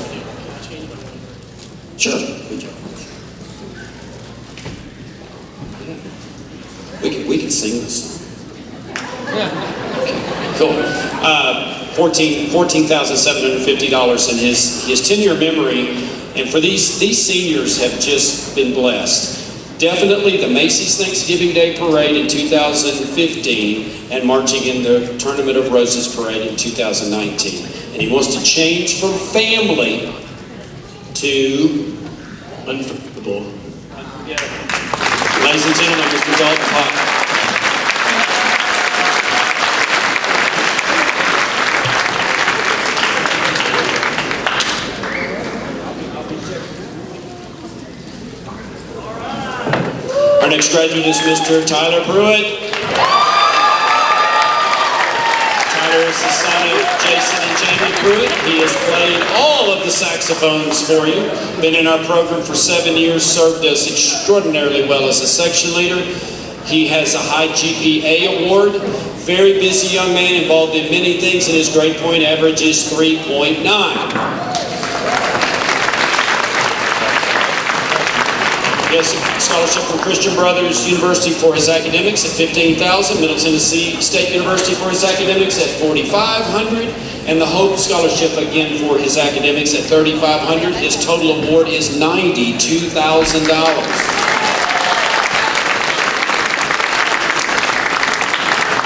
Sure. Good job. We can sing this song. Cool. $14,750 in his 10-year memory, and for these seniors have just been blessed. Definitely the Macy's Thanksgiving Day Parade in 2015 and marching in the Tournament of Roses Parade in 2019. And he wants to change from family to unforgettable. Ladies and gentlemen, Mr. Dalton Pop. Our next graduate is Mr. Tyler Pruitt. Tyler is the son of Jason and Jamie Pruitt. He has played all of the saxophones for you. Been in our program for 7 years, served us extraordinarily well as a section leader. He has a high GPA award. Very busy young man, involved in many things, and his grade point average is 3.9. He has a scholarship from Christian Brothers University for his academics at $15,000, Middle Tennessee State University for his academics at $4,500, and the Hope Scholarship again for his academics at $3,500. His total award is $92,000.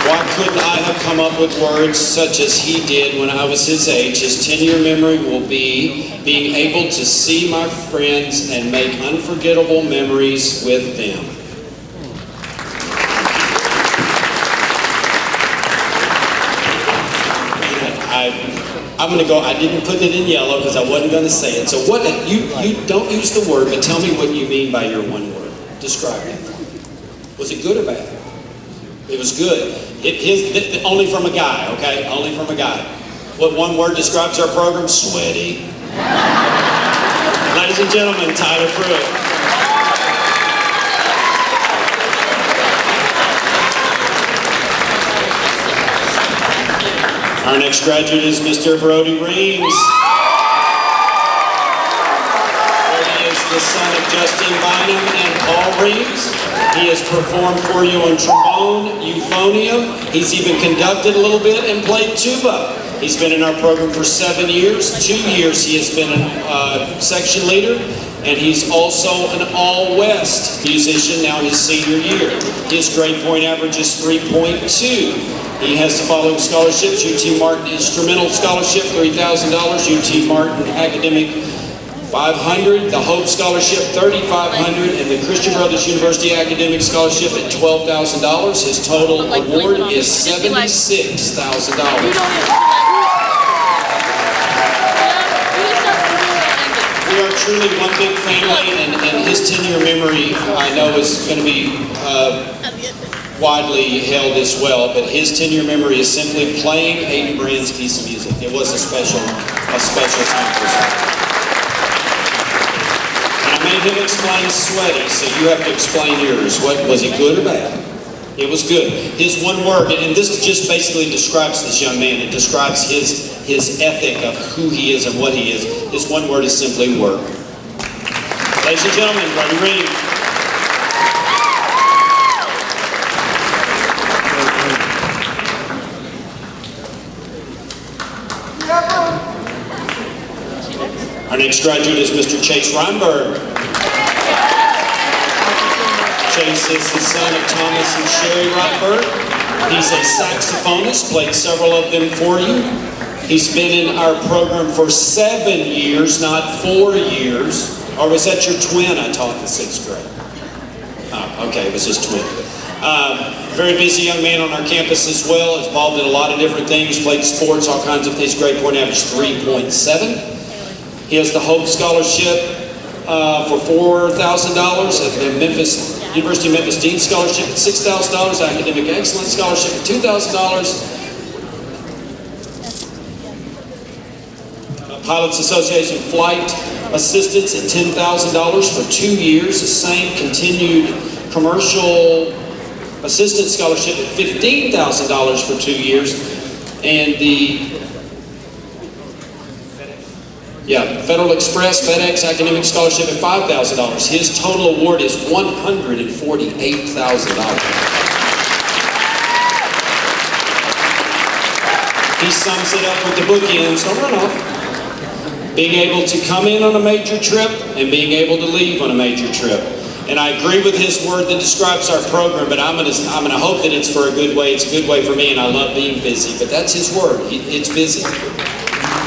Why couldn't I have come up with words such as he did when I was his age? His 10-year memory will be being able to see my friends and make unforgettable memories with them. I'm going to go, I didn't put it in yellow because I wasn't going to say it. So what, you don't use the word, but tell me what you mean by your one word. Describe it. Was it good or bad? It was good. Only from a guy, okay? Only from a guy. What one word describes our program? Sweaty. Ladies and gentlemen, Tyler Pruitt. Our next graduate is Mr. Brody Reams. Brody is the son of Justin Bynum and Paul Reams. He has performed for you on trombone, euphonium. He's even conducted a little bit and played tuba. He's been in our program for 7 years. 2 years he has been a section leader, and he's also an All-West musician now his senior year. His grade point average is 3.2. He has the following scholarships: UT Martin Instrumental Scholarship, $3,000, UT Martin Academic, $500, the Hope Scholarship, $3,500, and the Christian Brothers University Academic Scholarship at $12,000. His total award is $76,000. We are truly one big family, and his 10-year memory, I know, is going to be widely held as well, but his 10-year memory is simply playing Aiden Brand's piece of music. It was a special time for him. And I made him explain sweaty, so you have to explain yours. What was it, good or bad? It was good. His one word, and this just basically describes this young man. It describes his ethic of who he is and what he is. His one word is simply work. Ladies and gentlemen, Brody Reams. Our next graduate is Mr. Chase Reinberg. Chase is the son of Thomas and Sherry Reinberg. He's a saxophonist, played several of them for you. He's been in our program for 7 years, not 4 years. Or was that your twin I taught in 6th grade? Oh, okay, it was his twin. Very busy young man on our campus as well, involved in a lot of different things, played sports, all kinds of things. Grade point average 3.7. He has the Hope Scholarship for $4,000, the University of Memphis Dean Scholarship at $6,000, Academic Excellence Scholarship at $2,000, Pilots Association Flight Assistance at $10,000 for 2 years, the same continued Commercial Assistance Scholarship at $15,000 for 2 years, and the Federal Express FedEx Academic Scholarship at $5,000. His total award is $148,000. He sums it up with the bookends, don't run off. Being able to come in on a major trip and being able to leave on a major trip. And I agree with his word that describes our program, but I'm gonna hope that it's for a good way. It's a good way for me, and I love being busy, but that's his word. It's busy.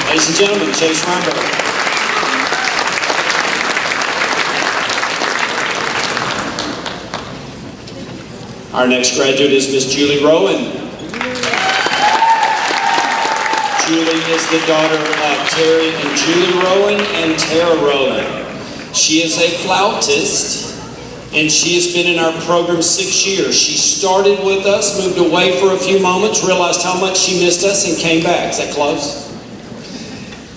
Ladies and gentlemen, Chase Reinberg. Our next graduate is Miss Julie Rowan. Julie is the daughter of Terry and Julie Rowan and Tara Rowan. She is a flautist, and she has been in our program 6 years. She started with us, moved away for a few moments, realized how much she missed us, and came back. Is that close?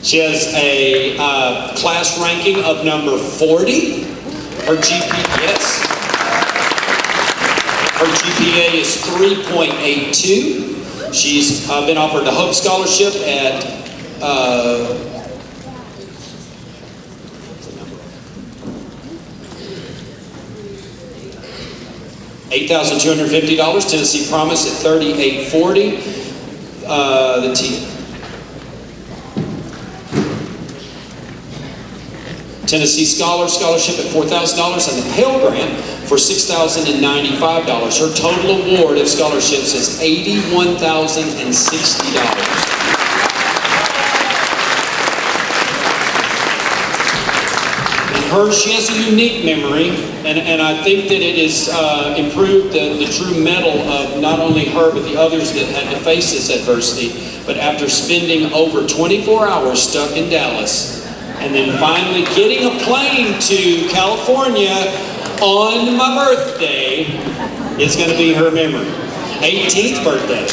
She has a class ranking of number 40. Her GPA is 3.82. She's been offered the Hope Scholarship at $8,250. Tennessee Promise at $3,840. Tennessee Scholarship at $4,000, and the Pell Grant for $6,095. Her total award of scholarships is $81,060. She has a unique memory, and I think that it has improved the true mettle of not only her, but the others that had to face this adversity. But after spending over 24 hours stuck in Dallas, and then finally getting a plane to California on my birthday, is going to be her memory. 18th birthday.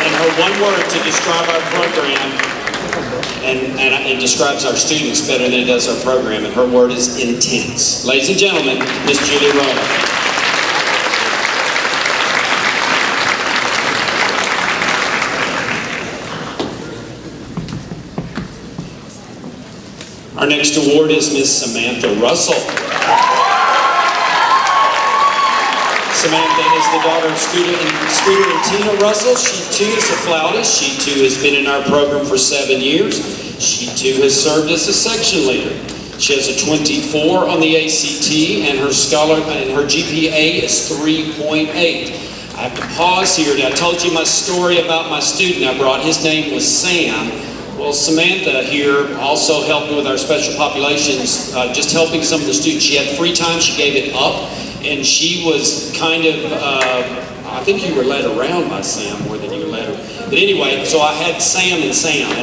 And her one word to describe our program, and it describes our students better than it does our program, and her word is intense. Ladies and gentlemen, Miss Julie Rowan. Our next award is Miss Samantha Russell. Samantha is the daughter of Scooter and Tina Russell. She too is a flautist. She too has been in our program for 7 years. She too has served as a section leader. She has a 24 on the ACT, and her GPA is 3.8. I have to pause here. I told you my story about my student I brought. His name was Sam. Well, Samantha here also helped with our special populations, just helping some of the students. She had free time, she gave it up, and she was kind of, I think you were led around by Sam more than you were led her. But anyway, so I had Sam, and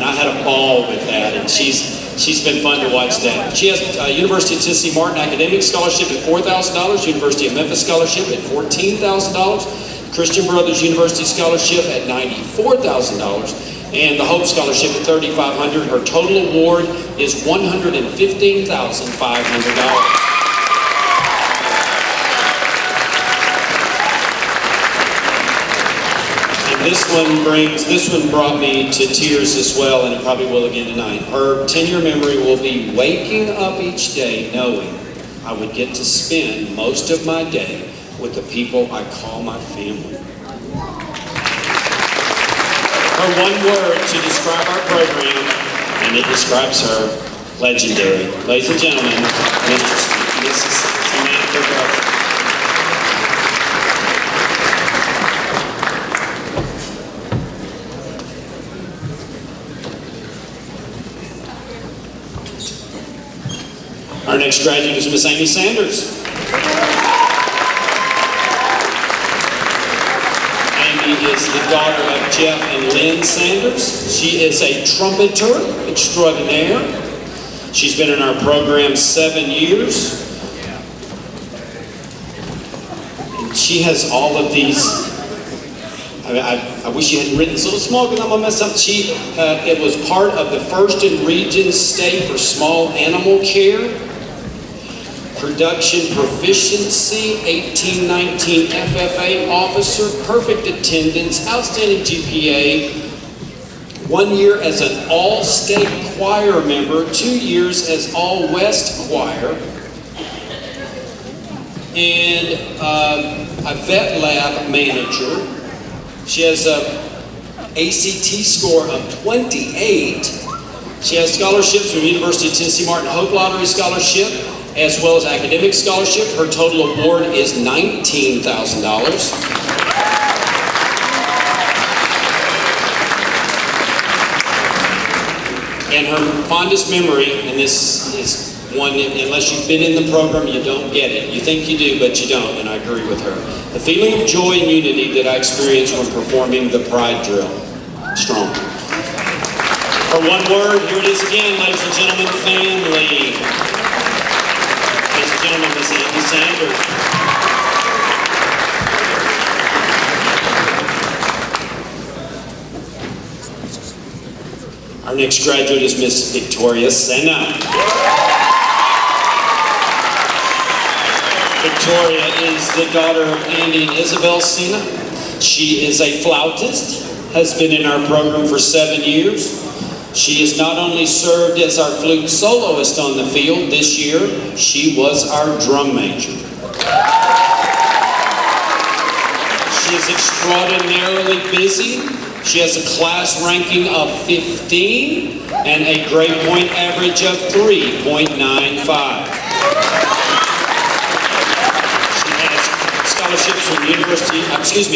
I had a ball with that, and she's been fun to watch that. She has University of Tennessee Martin Academic Scholarship at $4,000, University of Memphis Scholarship at $14,000, Christian Brothers University Scholarship at $94,000, and the Hope Scholarship at $3,500. Her total award is $115,500. This one brought me to tears as well, and it probably will again tonight. Her 10-year memory will be waking up each day knowing I would get to spend most of my day with the people I call my family. Her one word to describe our program, and it describes her, legendary. Ladies and gentlemen, Mrs. Samantha Russell. Our next graduate is Miss Amy Sanders. Amy is the daughter of Jeff and Lynn Sanders. She is a trumpeter extraordinaire. She's been in our program 7 years. And she has all of these. I wish you hadn't written so small because I'm gonna mess up. It was part of the first in region state for small animal care. Production proficiency, 1819 FFA officer, perfect attendance, outstanding GPA, 1 year as an all-state choir member, 2 years as all-west choir, and a vet lab manager. She has a ACT score of 28. She has scholarships from University of Tennessee Martin Hope Lottery Scholarship, as well as academic scholarship. Her total award is $19,000. And her fondest memory, and this is one, unless you've been in the program, you don't get it. You think you do, but you don't, and I agree with her. The feeling of joy and unity that I experienced when performing the Pride Drill. Strong. Her one word, here it is again, ladies and gentlemen, family. Ladies and gentlemen, Miss Andy Sanders. Our next graduate is Miss Victoria Senna. Victoria is the daughter of Andy and Isabel Senna. She is a flautist, has been in our program for 7 years. She has not only served as our flute soloist on the field this year, she was our drum major. She is extraordinarily busy. She has a class ranking of 15 and a grade point average of 3.95. She has scholarships from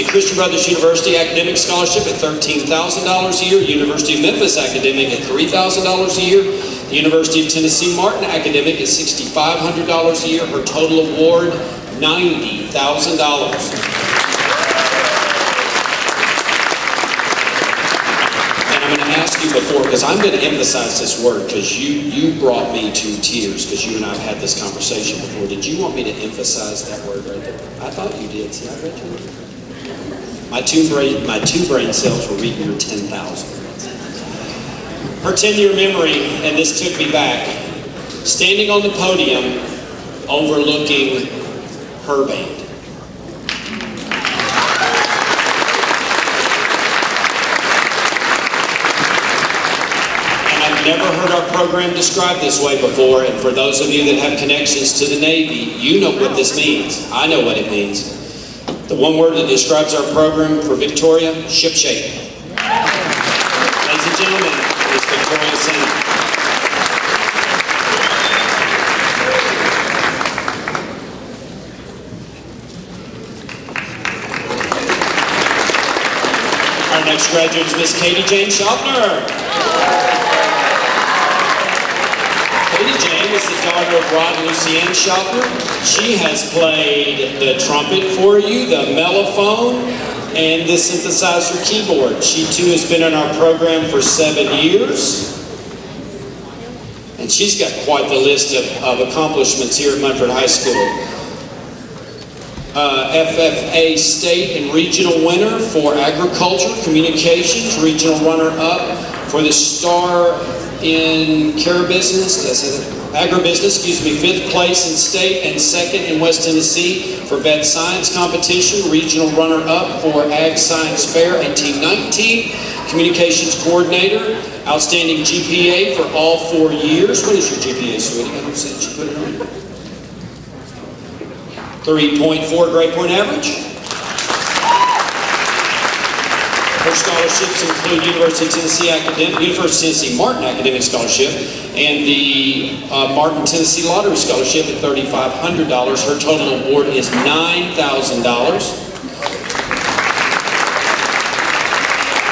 Christian Brothers University academic scholarship at $13,000 a year, University of Memphis academic at $3,000 a year, the University of Tennessee Martin academic at $6,500 a year. Her total award, $90,000. I'm going to ask you before, because I'm going to emphasize this word, because you brought me to tears, because you and I have had this conversation before. Did you want me to emphasize that word right there? I thought you did. See, I read your word. My two brain cells were reading your 10,000. Her 10-year memory, and this took me back, standing on the podium overlooking her band. Never heard our program described this way before, and for those of you that have connections to the Navy, you know what this means. I know what it means. The one word that describes our program for Victoria, shipshape. Ladies and gentlemen, Miss Victoria Senna. Our next graduate is Miss Katie Jane Schaffner. Katie Jane is the daughter of Rod and Lucianne Schaffner. She has played the trumpet for you, the mellophone, and the synthesizer keyboard. She too has been in our program for 7 years. And she's got quite the list of accomplishments here at Munford High School. FFA state and regional winner for agriculture, communications, regional runner-up for the star in agribusiness, 5th place in state and 2nd in West Tennessee for vet science competition, regional runner-up for Ag Science Fair 1819, communications coordinator, outstanding GPA for all 4 years. What is your GPA, sweetie? I don't see that you put it on. 3.4 grade point average. Her scholarships include University of Tennessee Martin Academic Scholarship and the Martin Tennessee Lottery Scholarship at $3,500. Her total award is $9,000.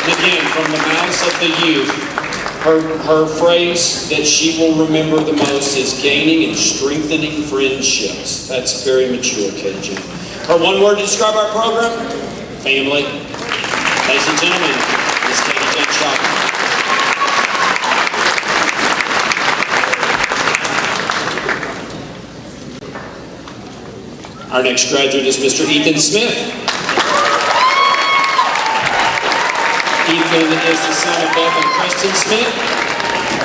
And again, from the mouths of the youth, her phrase that she will remember the most is gaining and strengthening friendships. That's very mature, KJ. Her one word to describe our program? Family. Ladies and gentlemen, Ms. Katie Jane Shocker. Our next graduate is Mr. Ethan Smith. Ethan is the son of Beth and Preston Smith.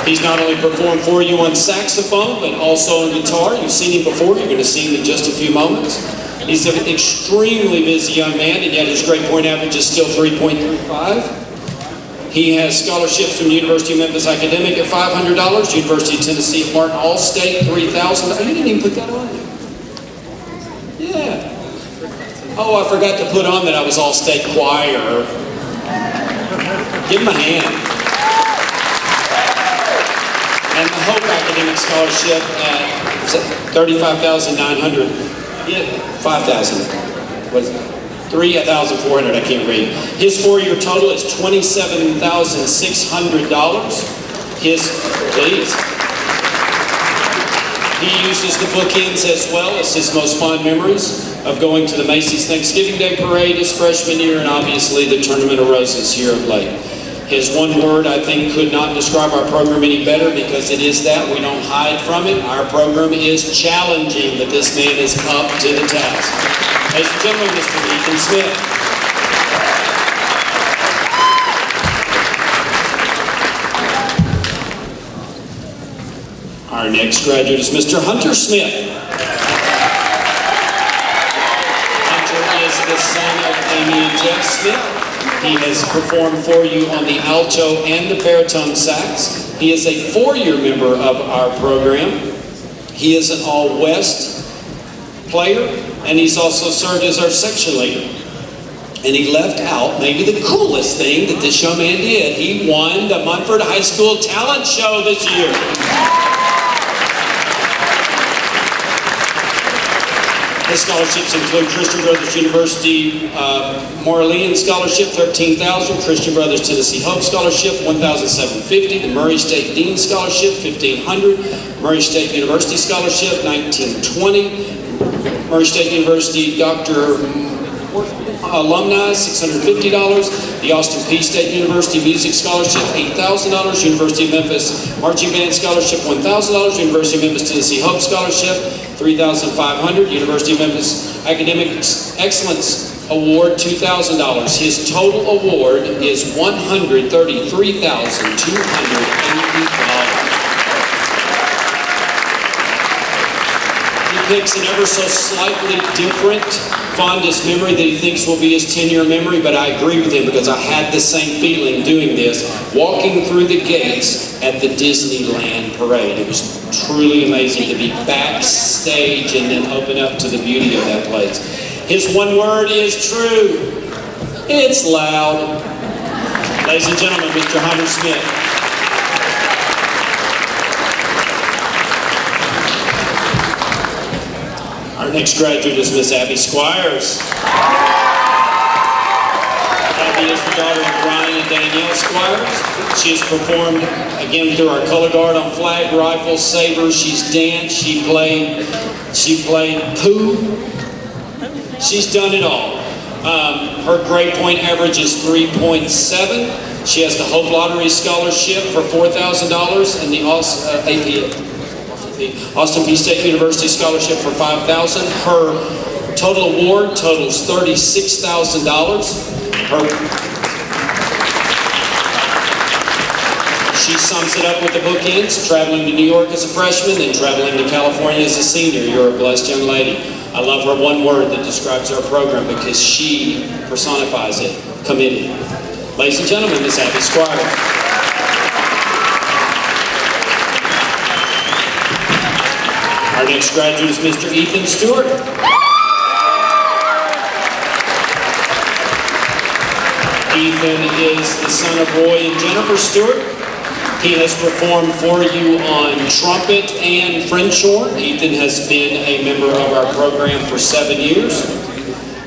He's not only performed for you on saxophone, but also on guitar. You've seen him before. You're going to see him in just a few moments. He's an extremely busy young man, and yet his grade point average is still 3.35. He has scholarships from the University of Memphis Academic at $500, University of Tennessee at Martin All-State, $3,000. Oh, you didn't even put that on there. Yeah. Oh, I forgot to put on that I was All-State choir. Give him a hand. And the Hope Academic Scholarship at $35,900. Yeah, 5,000. What is it? 3,400. I can't read. His four-year total is $27,600. Please. He uses the bookends as well as his most fond memories of going to the Macy's Thanksgiving Day Parade his freshman year, and obviously the Tournament of Roses here of late. His one word, I think, could not describe our program any better, because it is that. We don't hide from it. Our program is challenging, but this man is up to the task. Ladies and gentlemen, Mr. Ethan Smith. Our next graduate is Mr. Hunter Smith. Hunter is the son of Amy and Jeff Smith. He has performed for you on the alto and the baritone sax. He is a four-year member of our program. He is an all-West player, and he's also served as our section leader. And he left out maybe the coolest thing that this young man did. He won the Munford High School Talent Show this year. His scholarships include Christian Brothers University Moralean Scholarship, $13,000, Christian Brothers Tennessee Hope Scholarship, $1,750, the Murray State Dean Scholarship, $1,500, Murray State University Scholarship, $1,920, Murray State University Dr. Alumni, $650, the Austin Peay State University Music Scholarship, $8,000, University of Memphis Marching Band Scholarship, $1,000, University of Memphis Tennessee Hope Scholarship, $3,500, University of Memphis Academic Excellence Award, $2,000. His total award is $133,280. He picks an ever so slightly different fondest memory that he thinks will be his 10-year memory, but I agree with him, because I had the same feeling doing this, walking through the gates at the Disneyland parade. It was truly amazing to be backstage and then open up to the beauty of that place. His one word is true. It's loud. Ladies and gentlemen, Mr. Hunter Smith. Our next graduate is Miss Abby Squires. Abby is the daughter of Brian and Danielle Squires. She has performed, again, through our color guard on flag, rifle, saber. She's danced. She played poo. She's done it all. Her grade point average is 3.7. She has the Hope Lottery Scholarship for $4,000 and the Austin Peay State University Scholarship for $5,000. Her total award totals $36,000. She sums it up with the bookends: traveling to New York as a freshman, then traveling to California as a senior. You're a blessed young lady. I love her one word that describes our program, because she personifies it: committed. Ladies and gentlemen, Miss Abby Squire. Our next graduate is Mr. Ethan Stewart. Ethan is the son of Roy and Jennifer Stewart. He has performed for you on trumpet and French horn. Ethan has been a member of our program for 7 years.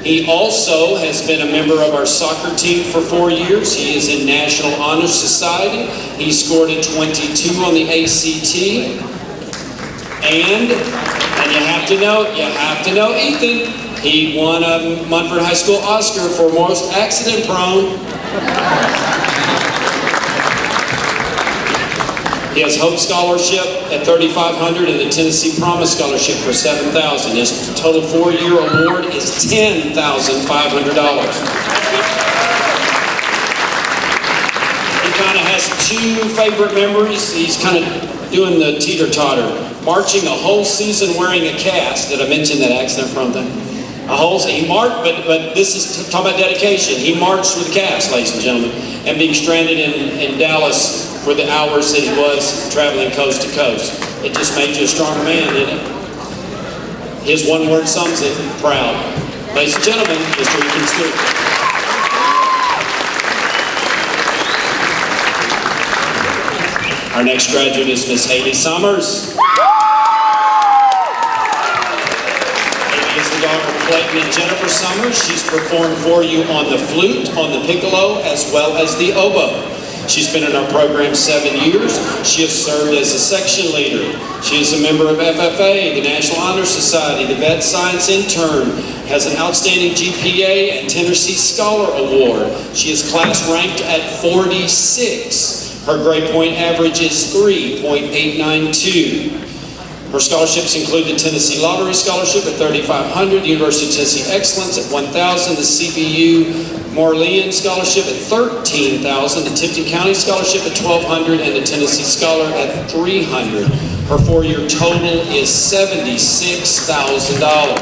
He also has been a member of our soccer team for 4 years. He is in National Honor Society. He scored a 22 on the ACT. And you have to know Ethan, He won a Munford High School Oscar for most accident-prone. He has Hope Scholarship at $3,500 and the Tennessee Promise Scholarship for $7,000. His total four-year award is $10,500. He kind of has two favorite memories. He's kind of doing the teeter-totter, marching a whole season wearing a cast. Did I mention that accident-prone thing? He marched, but this is talking about dedication. He marched with a cast, ladies and gentlemen, and being stranded in Dallas for the hours that he was traveling coast to coast. It just made you a stronger man, didn't it? His one word sums it: proud. Ladies and gentlemen, Mr. Ethan Stewart. Our next graduate is Miss Haley Summers. Haley is the daughter of Clayton and Jennifer Summers. She's performed for you on the flute, on the piccolo, as well as the oboe. She's been in our program 7 years. She has served as a section leader. She is a member of FFA, the National Honor Society, the Vet Science Intern, has an outstanding GPA and Tennessee Scholar Award. She is class ranked at 46. Her grade point average is 3.892. Her scholarships include the Tennessee Lottery Scholarship at $3,500, the University of Tennessee Excellence at $1,000, the CBU Moreland Scholarship at $13,000, the Tipton County Scholarship at $1,200, and the Tennessee Scholar at $300. Her four-year total is $76,000.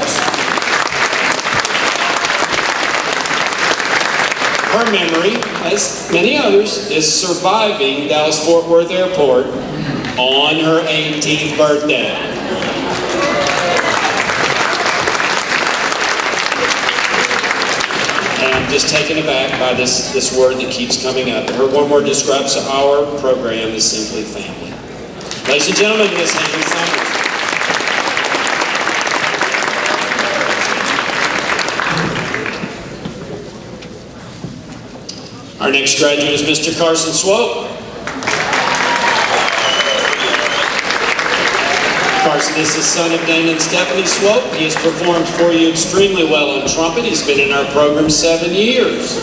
Her memory, as many others, is surviving Dallas-Fort Worth Airport on her 18th birthday. And I'm just taken aback by this word that keeps coming up. Her one word describes our program as simply family. Ladies and gentlemen, Miss Haley Summers. Our next graduate is Mr. Carson Swope. Carson is the son of Dana and Stephanie Swope. He has performed for you extremely well on trumpet. He's been in our program 7 years.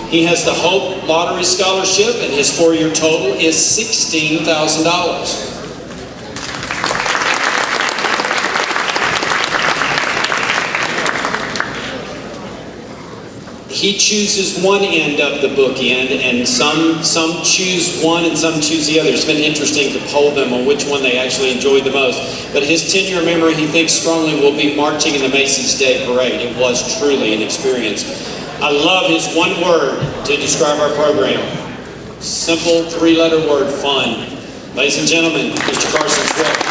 He has the Hope Lottery Scholarship, and his four-year total is $16,000. He chooses one end of the bookend, and some choose one and some choose the other. It's been interesting to poll them on which one they actually enjoyed the most. But his 10-year memory, he thinks strongly, will be marching in the Macy's Day Parade. It was truly an experience. I love his one word to describe our program. Simple three-letter word: fun. Ladies and gentlemen, Mr. Carson Swope.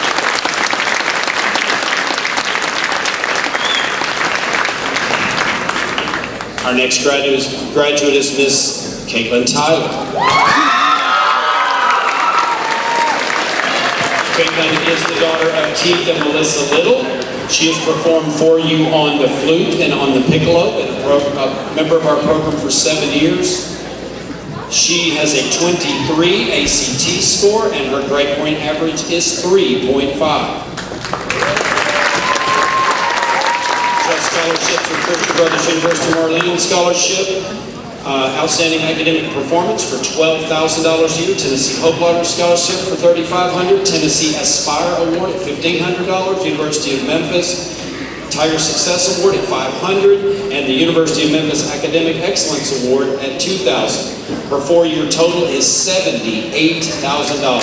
Our next graduate is Miss Caitlin Tyler. Caitlin is the daughter of Keith and Melissa Little. She has performed for you on the flute and on the piccolo, and a member of our program for 7 years. She has a 23 ACT score, and her grade point average is 3.5. Scholarships for Christian Brothers University Moreland Scholarship, outstanding academic performance for $12,000 a year, Tennessee Hope Lottery Scholarship for $3,500, Tennessee Aspire Award at $1,500, University of Memphis Tiger Success Award at $500, and the University of Memphis Academic Excellence Award at $2,000. Her four-year total is $78,000.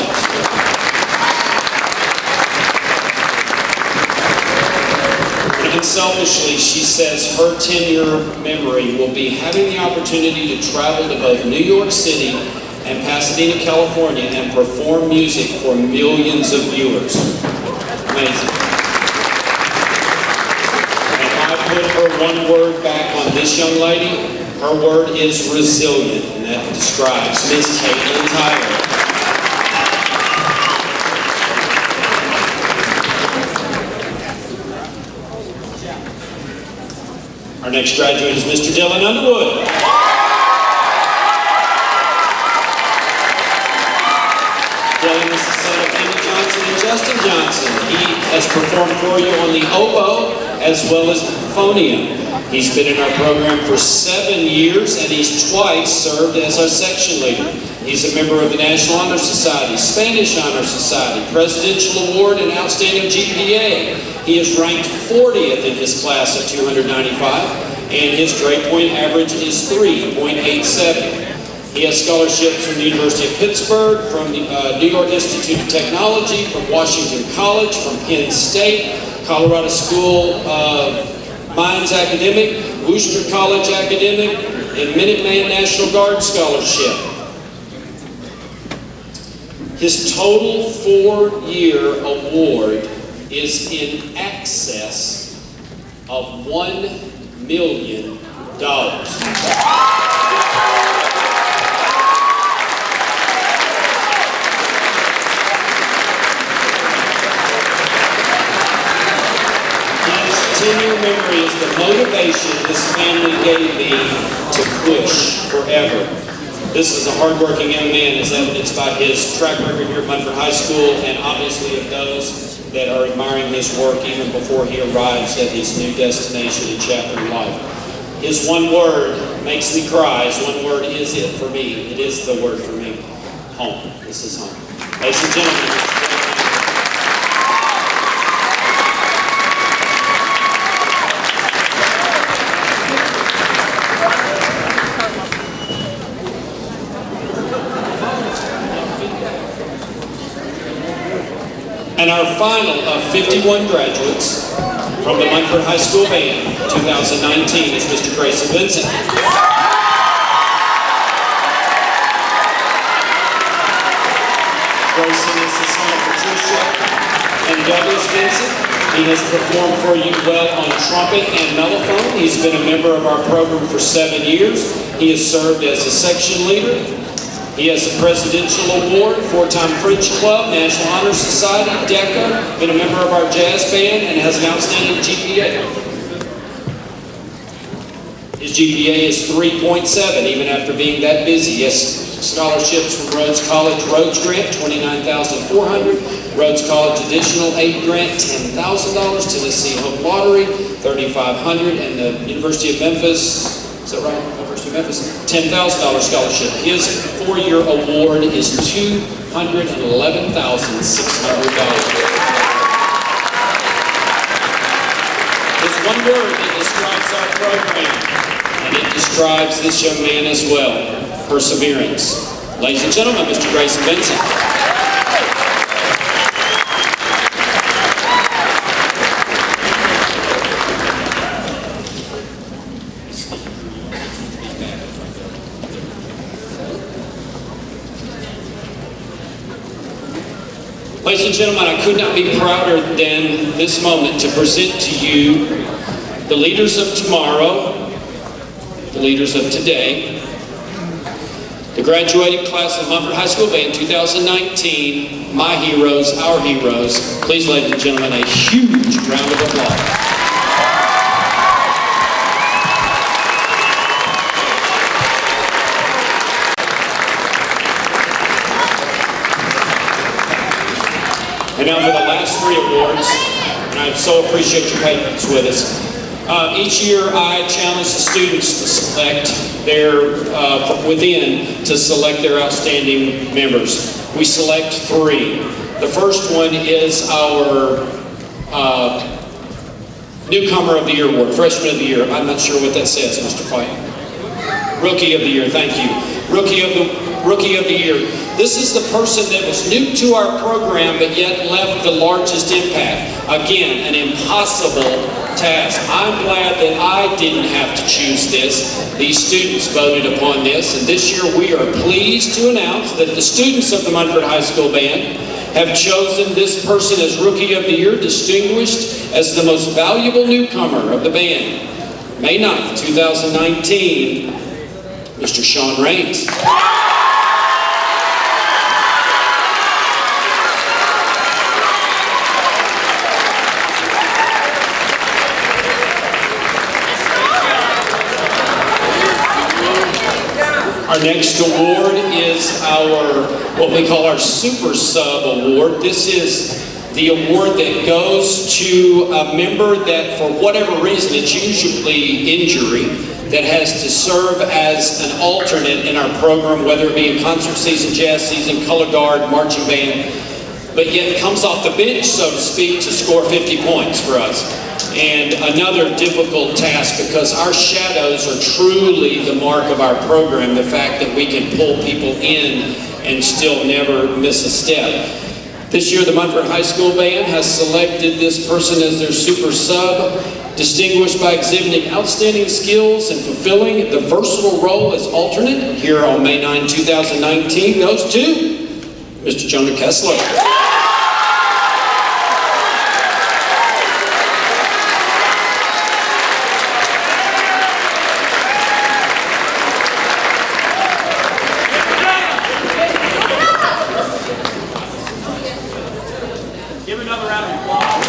And selfishly, she says her 10-year memory will be having the opportunity to travel to both New York City and Pasadena, California, and perform music for millions of viewers. Amazing. And if I put her one word back on this young lady, her word is resilient, and that describes Miss Caitlin Tyler. Our next graduate is Mr. Dylan Underwood. Dylan is the son of Amy Johnson and Justin Johnson. He has performed for you on the oboe, as well as phonium. He's been in our program for 7 years, and he's twice served as our section leader. He's a member of the National Honor Society, Spanish Honor Society, Presidential Award, and Outstanding GPA. He is ranked 40th in his class at 295, and his grade point average is 3.87. He has scholarships from the University of Pittsburgh, from the New York Institute of Technology, from Washington College, from Penn State, Colorado School of Mines Academic, Worcester College Academic, and Minuteman National Guard Scholarship. His total 4-year award is in excess of $1 million. His 10-year memory is the motivation his family gave me to push forever. This is a hardworking young man, as evidenced by his track record here at Munford High School, and obviously of those that are admiring his work even before he arrives at his new destination and chapter in life. His one word makes me cry. His one word is it for me. It is the word for me. Home. This is home. Ladies and gentlemen. And our final of 51 graduates from the Munford High School Band 2019 is Mr. Grayson Vincent. Grayson is the son of Patricia and Douglas Vincent. He has performed for you well on trumpet and mellophone. He's been a member of our program for 7 years. He has served as a section leader. He has a Presidential Award, 4-time French Club, National Honor Society, DECA, been a member of our jazz band, and has an outstanding GPA. His GPA is 3.7, even after being that busy. He has scholarships from Rhodes College Rhodes Grant, $29,400. Rhodes College Additional Aid Grant, $10,000. Tennessee Hope Lottery, $3,500. And the University of Memphis, is that right? University of Memphis, $10,000 scholarship. His 4-year award is $211,600. There's one word that describes our program, and it describes this young man as well: perseverance. Ladies and gentlemen, Mr. Grayson Vincent. Ladies and gentlemen, I could not be prouder than this moment to present to you the leaders of tomorrow, the leaders of today, the graduating class of Munford High School Band 2019, my heroes, our heroes. Please, ladies and gentlemen, a huge round of applause. And now for the last 3 awards, and I so appreciate your patience with us. Each year I challenge the students to select their, to select their outstanding members. We select 3. The first one is our Newcomer of the Year award, Freshman of the Year. I'm not sure what that says, Mr. Fight. Rookie of the Year, thank you. Rookie of the Year. This is the person that was new to our program but yet left the largest impact. Again, an impossible task. I'm glad that I didn't have to choose this. These students voted upon this, and this year we are pleased to announce that the students of the Munford High School Band have chosen this person as Rookie of the Year, distinguished as the most valuable newcomer of the band. May 9th, 2019, Mr. Sean Raines. Our next award is our, what we call our Super Sub Award. This is the award that goes to a member that, for whatever reason, it's usually injury, that has to serve as an alternate in our program, whether it be in concert season, jazz season, color guard, marching band, but yet comes off the bench, so to speak, to score 50 points for us. And another difficult task, because our shadows are truly the mark of our program, the fact that we can pull people in and still never miss a step. This year, the Munford High School Band has selected this person as their super sub, distinguished by exhibiting outstanding skills and fulfilling the versatile role as alternate here on May 9, 2019, goes to Mr. Jonah Kessler. Give another round of applause.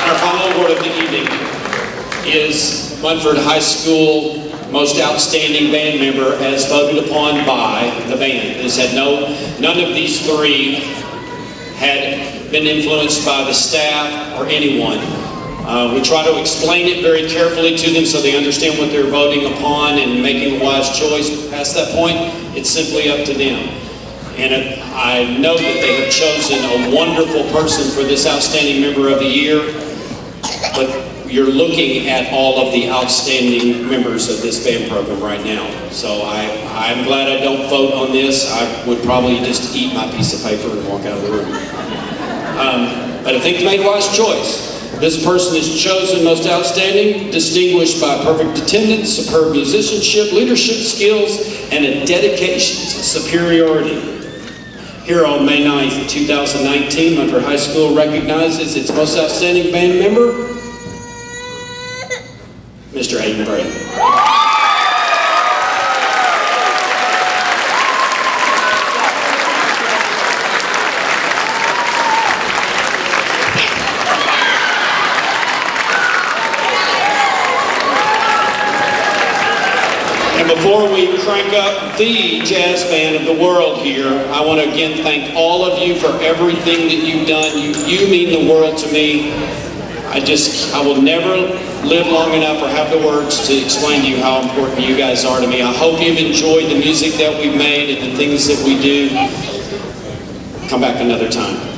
Our final award of the evening is Munford High School Most Outstanding Band Member, as voted upon by the band. This had none of these three had been influenced by the staff or anyone. We try to explain it very carefully to them so they understand what they're voting upon and making a wise choice. Past that point, it's simply up to them. And I know that they have chosen a wonderful person for this Outstanding Member of the Year, but you're looking at all of the outstanding members of this band program right now. So I'm glad I don't vote on this. I would probably just eat my piece of paper and walk out of the room. But I think they made a wise choice. This person is chosen most outstanding, distinguished by perfect attendance, superb musicianship, leadership skills, and a dedication to superiority. Here on May 9th, 2019, Munford High School recognizes its most outstanding band member, Mr. Aiden Bray. And before we crank up the jazz band of the world here, I want to again thank all of you for everything that you've done. You mean the world to me. I will never live long enough or have the words to explain to you how important you guys are to me. I hope you've enjoyed the music that we've made and the things that we do. Come back another time.